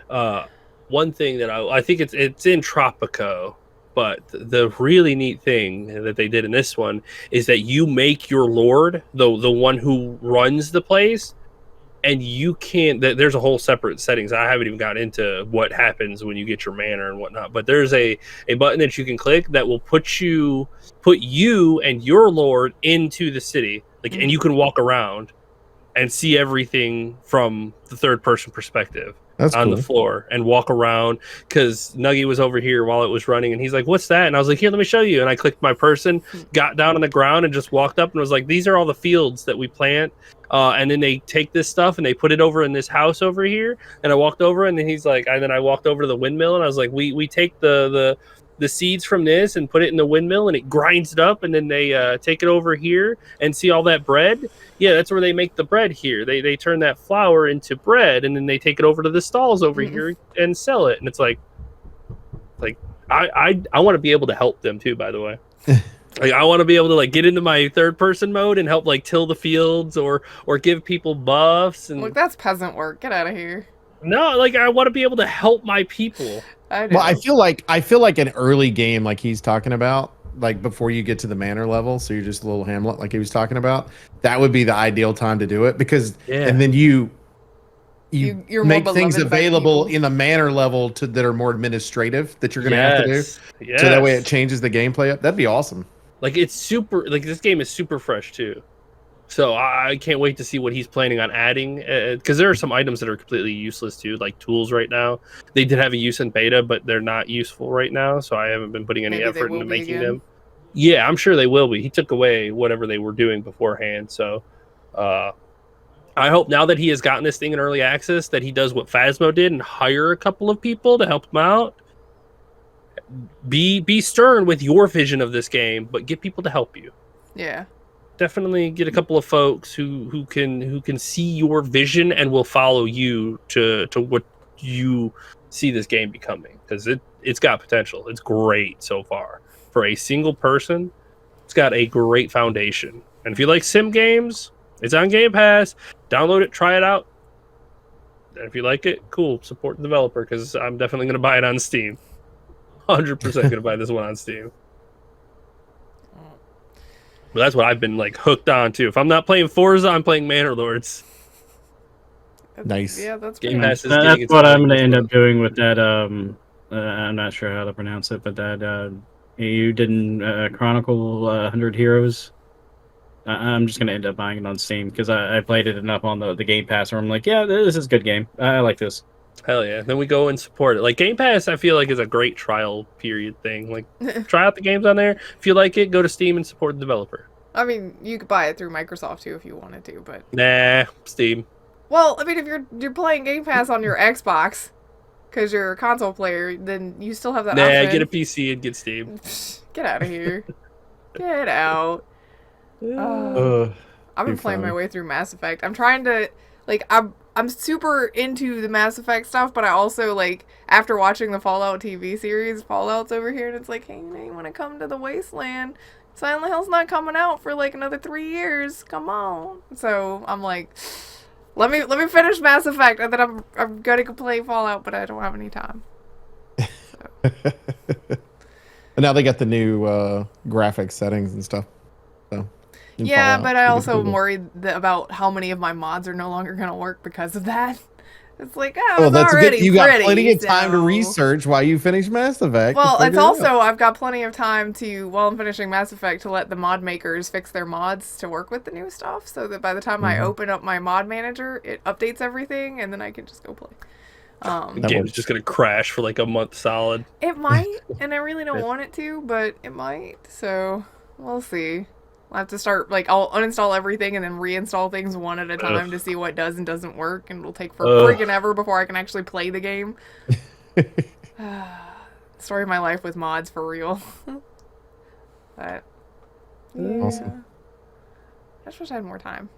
One thing that I think it's in Tropico, but the really neat thing that they did in this one is that you make your lord the one who runs the place, and you can't. There's a whole separate settings. I haven't even gotten into what happens when you get your manor and whatnot. But there's a button that you can click that will put you and your lord into the city, like, and you can walk around and see everything from the third person perspective. That's on cool. the floor and walk around, because Nuggy was over here while it was running and he's like, what's that? And I was like, here, let me show you. And I clicked my person, got down on the ground and just walked up and was like, these are all the fields that we plant. And then they take this stuff and they put it over in this house over here. And I walked over and then he's like, and then I walked over to the windmill and I was like, we take the seeds from this and put it in the windmill and it grinds it up, and then they take it over here and see all that bread. Yeah, that's where they make the bread here. They turn that flour into bread, and then they take it over to the stalls over here and sell it. And it's like I want to be able to help them too, by the way. Like I want to be able to like get into my third person mode and help like till the fields or give people buffs. And Look, that's peasant work. Get out of here. no, like I want to be able to help my people. I I feel like an early game, like he's talking about, like before you get to the manor level, so you're just a little hamlet, like he was talking about. That would be the ideal time to do it, because and then you're make things available in the manor level that are more administrative that you're going to have to do. So that way it changes the gameplay up. That'd be awesome. Like it's super. Like this game is super fresh too. So I can't wait to see what he's planning on adding, because there are some items that are completely useless too, like tools right now. They did have a use in beta, but they're not useful right now, so I haven't been putting any effort into making them. Yeah, I'm sure they will be. He took away whatever they were doing beforehand, so I hope now that he has gotten this thing in early access that he does what Phasmo did and hire a couple of people to help him out. Be stern with your vision of this game, but get people to help you. Yeah. Definitely get a couple of folks who can see your vision and will follow you to what you see this game becoming, because it's got potential. It's great so far for a single person. It's got a great foundation, and if you like sim games, it's on Game Pass. Download it, try it out, and if you like it, cool, support the developer, because I'm definitely going to buy it on Steam. 100% going to buy this one on Steam. But that's what I've been like hooked on too. If I'm not playing Forza, I'm playing Manor Lords. Nice. Yeah, that's Game Pass. That's what I'm going to end up doing with that. I'm not sure how to pronounce it, but that you didn't chronicle 100 Heroes. I'm just going to end up buying it on Steam, because I played it enough on the Game Pass where I'm like, yeah, this is a good game. I like this. Hell yeah. Then we go and support it. Like Game Pass, I feel like is a great trial period thing. Like try out the games on there. If you like it, go to Steam and support the developer. I mean, you could buy it through Microsoft too if you wanted to, but Nah, Steam. well, I mean, if you're playing Game Pass on your Xbox because you're a console player, then you still have that option. Get a PC and get Steam. Get out of here. Get out. I've been playing my way through Mass Effect. I'm trying to, like, I'm super into the Mass Effect stuff, but I also like after watching the Fallout TV series, Fallout's over here, and it's like, hey, you want to come to the Wasteland? Silent Hill's not coming out for like another 3 years. Come on. So I'm like, let me finish Mass Effect, and then I'm gonna go play Fallout, but I don't have any time. So. And now they got the new graphics settings and stuff. So Yeah, Fallout, but I so also am cool. worried about how many of my mods are no longer gonna work because of that. It's like, oh, Well, it's that's already good. You got pretty, plenty of time to so- research while you finish Mass Effect. Well, to it's figure it also out. I've got plenty of time to while I'm finishing Mass Effect to let the mod makers fix their mods to work with the new stuff, so that by the time I open up my mod manager, it updates everything, and then I can just go play. The That game's works. just gonna crash for like a month solid. It might, and I really don't want it to, but it might. So we'll see. I'll have to start I'll uninstall everything and then reinstall things one at a time to see what does and doesn't work, and it'll take for friggin' ever before I can actually play the game. Story of my life with mods for real. But yeah. Awesome. I just wish I had more time.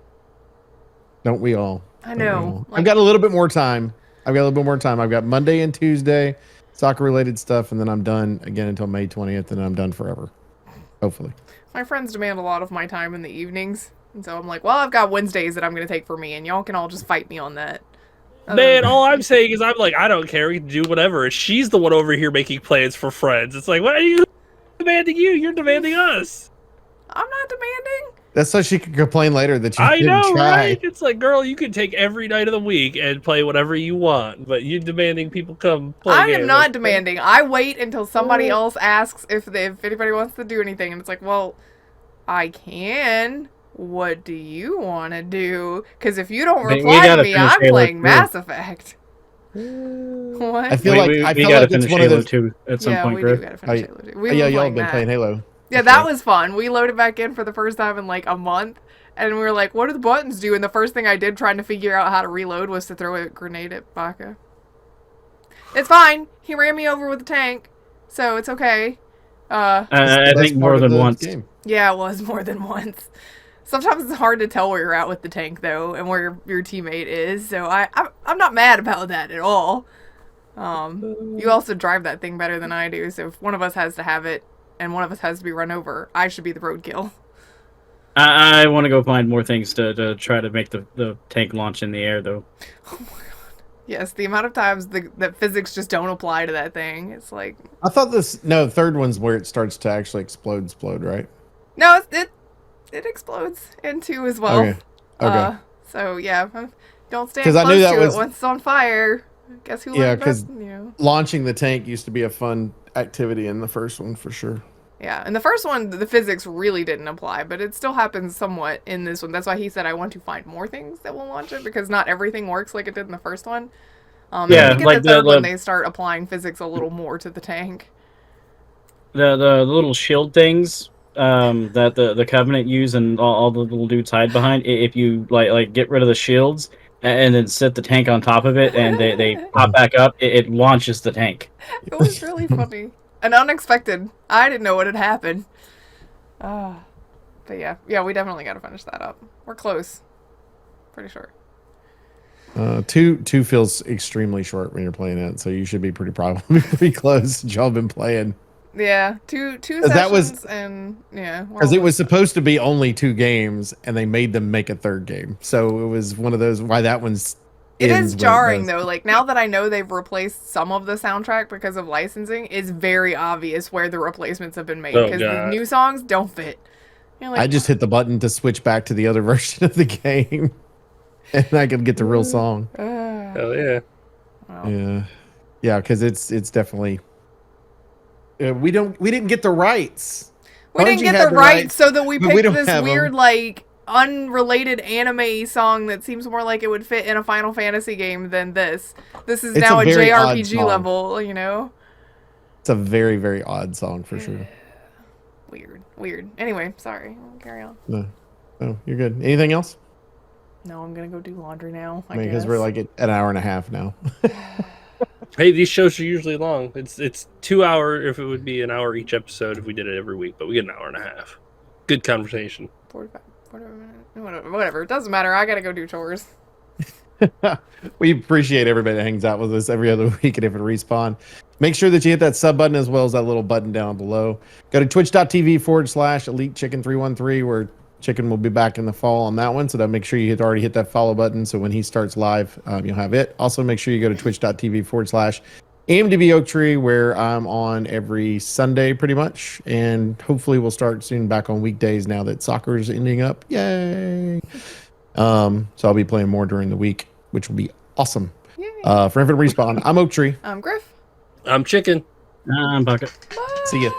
Don't we all? I Don't we know. all? I've got a little bit more time. I've got Monday and Tuesday, soccer-related stuff, and then I'm done again until May 20th, and then I'm done forever. Hopefully. My friends demand a lot of my time in the evenings, and so I'm like, well, I've got Wednesdays that I'm going to take for me, and y'all can all just fight me on that. Man, all I'm saying is I'm like, I don't care. We can do whatever. She's the one over here making plans for friends. It's like, what are you demanding you? You're demanding us. I'm not demanding. That's so she could complain later that you I didn't know, try. right? It's like, girl, you can take every night of the week and play whatever you want, but you demanding people come play I games. am not demanding. I wait until somebody else asks if anybody wants to do anything, and it's like, well, I can. What do you want to do? Because if you don't We reply to gotta me, finish I'm Halo playing 2. Mass Effect. What? I feel like we I feel gotta like it's finish one of Halo those. 2 at some Yeah, point, we Griff. do gotta finish Halo 2. We've Yeah, been y'all playing been that. playing Halo. Yeah, that was fun. We loaded back in for the first time in like a month, and we were like, what do the buttons do? And the first thing I did trying to figure out how to reload was to throw a grenade at Baka. It's fine. He ran me over with a tank, so it's okay. I That's think more part of than the once. game. Yeah, it was more than once. Sometimes it's hard to tell where you're at with the tank, though, and where your teammate is, so I'm not mad about that at all. You also drive that thing better than I do, so if one of us has to have it, and one of us has to be run over, I should be the roadkill. I want to go find more things to try to make the tank launch in the air, though. Oh my god. Yes, the amount of times that physics just don't apply to that thing. It's like... I thought the third one's where it starts to actually explode, right? No, it explodes in 2 as well. Okay. So, yeah. Don't stand 'Cause I close knew that to was- it once it's on fire. Guess who Yeah, learned because best? You know. launching the tank used to be a fun activity in the first one for sure. Yeah, in the first one, the physics really didn't apply, but it still happens somewhat in this one. That's why he said, I want to find more things that will launch it, because not everything works like it did in the first one. Yeah, I think in like the third the- one, they start applying physics a little more to the tank. The little shield things that the Covenant use and all the little dudes hide behind. If you like get rid of the shields and then set the tank on top of it, and they pop back up, it launches the tank. It was really funny and unexpected. I didn't know what had happened. But yeah, we definitely got to finish that up. We're close, pretty sure. 2 feels extremely short when you're playing it, so you should be probably pretty close. Y'all been playing. Yeah, two sessions, that was- and yeah, Because it was supposed to be only 2 games, and they made them make a third game. So it was one of those why that one's. It ends is when jarring does. though. Like now that I know they've replaced some of the soundtrack because of licensing, it's very obvious where the replacements have been made Oh, because the God. new songs don't fit. You're like, I just hit the button to switch back to the other version of the game, and I could get the real song. Hell yeah. well, Yeah, because it's definitely. We didn't get the rights. we didn't Bungie get had the rights, so that we but we picked don't this have 'em. weird like unrelated anime song that seems more like it would fit in a Final Fantasy game than this. This is It's now a a very odd JRPG song. level, you know? It's a very, very odd song for sure. Weird. Anyway, sorry. Carry on. No, you're good. Anything else? No, I'm gonna go do laundry now. I mean, because we're like at an hour and a half now. Hey, these shows are usually long. It's 2 hour if it would be an hour each episode if we did it every week, but we get an hour and a half. Good conversation. 45 minutes. Whatever. It doesn't matter. I gotta go do chores. We appreciate everybody that hangs out with us every other week at Infinite Respawn. Make sure that you hit that sub button as well as that little button down below. Go to twitch.tv/Elite Chicken 313 where Chicken will be back in the fall on that one. So make sure you already hit that follow button. So when he starts live, you'll have it. Also, make sure you go to twitch.tv/AMDB Oak Tree where I'm on every Sunday pretty much. And hopefully we'll start soon back on weekdays now that soccer is ending up. Yay. So I'll be playing more during the week, which will be awesome. For Infinite Respawn, I'm Oak Tree. I'm Griff. I'm Chicken. I'm Bucket. Bye. See ya.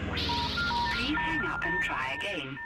Please hang up and try again.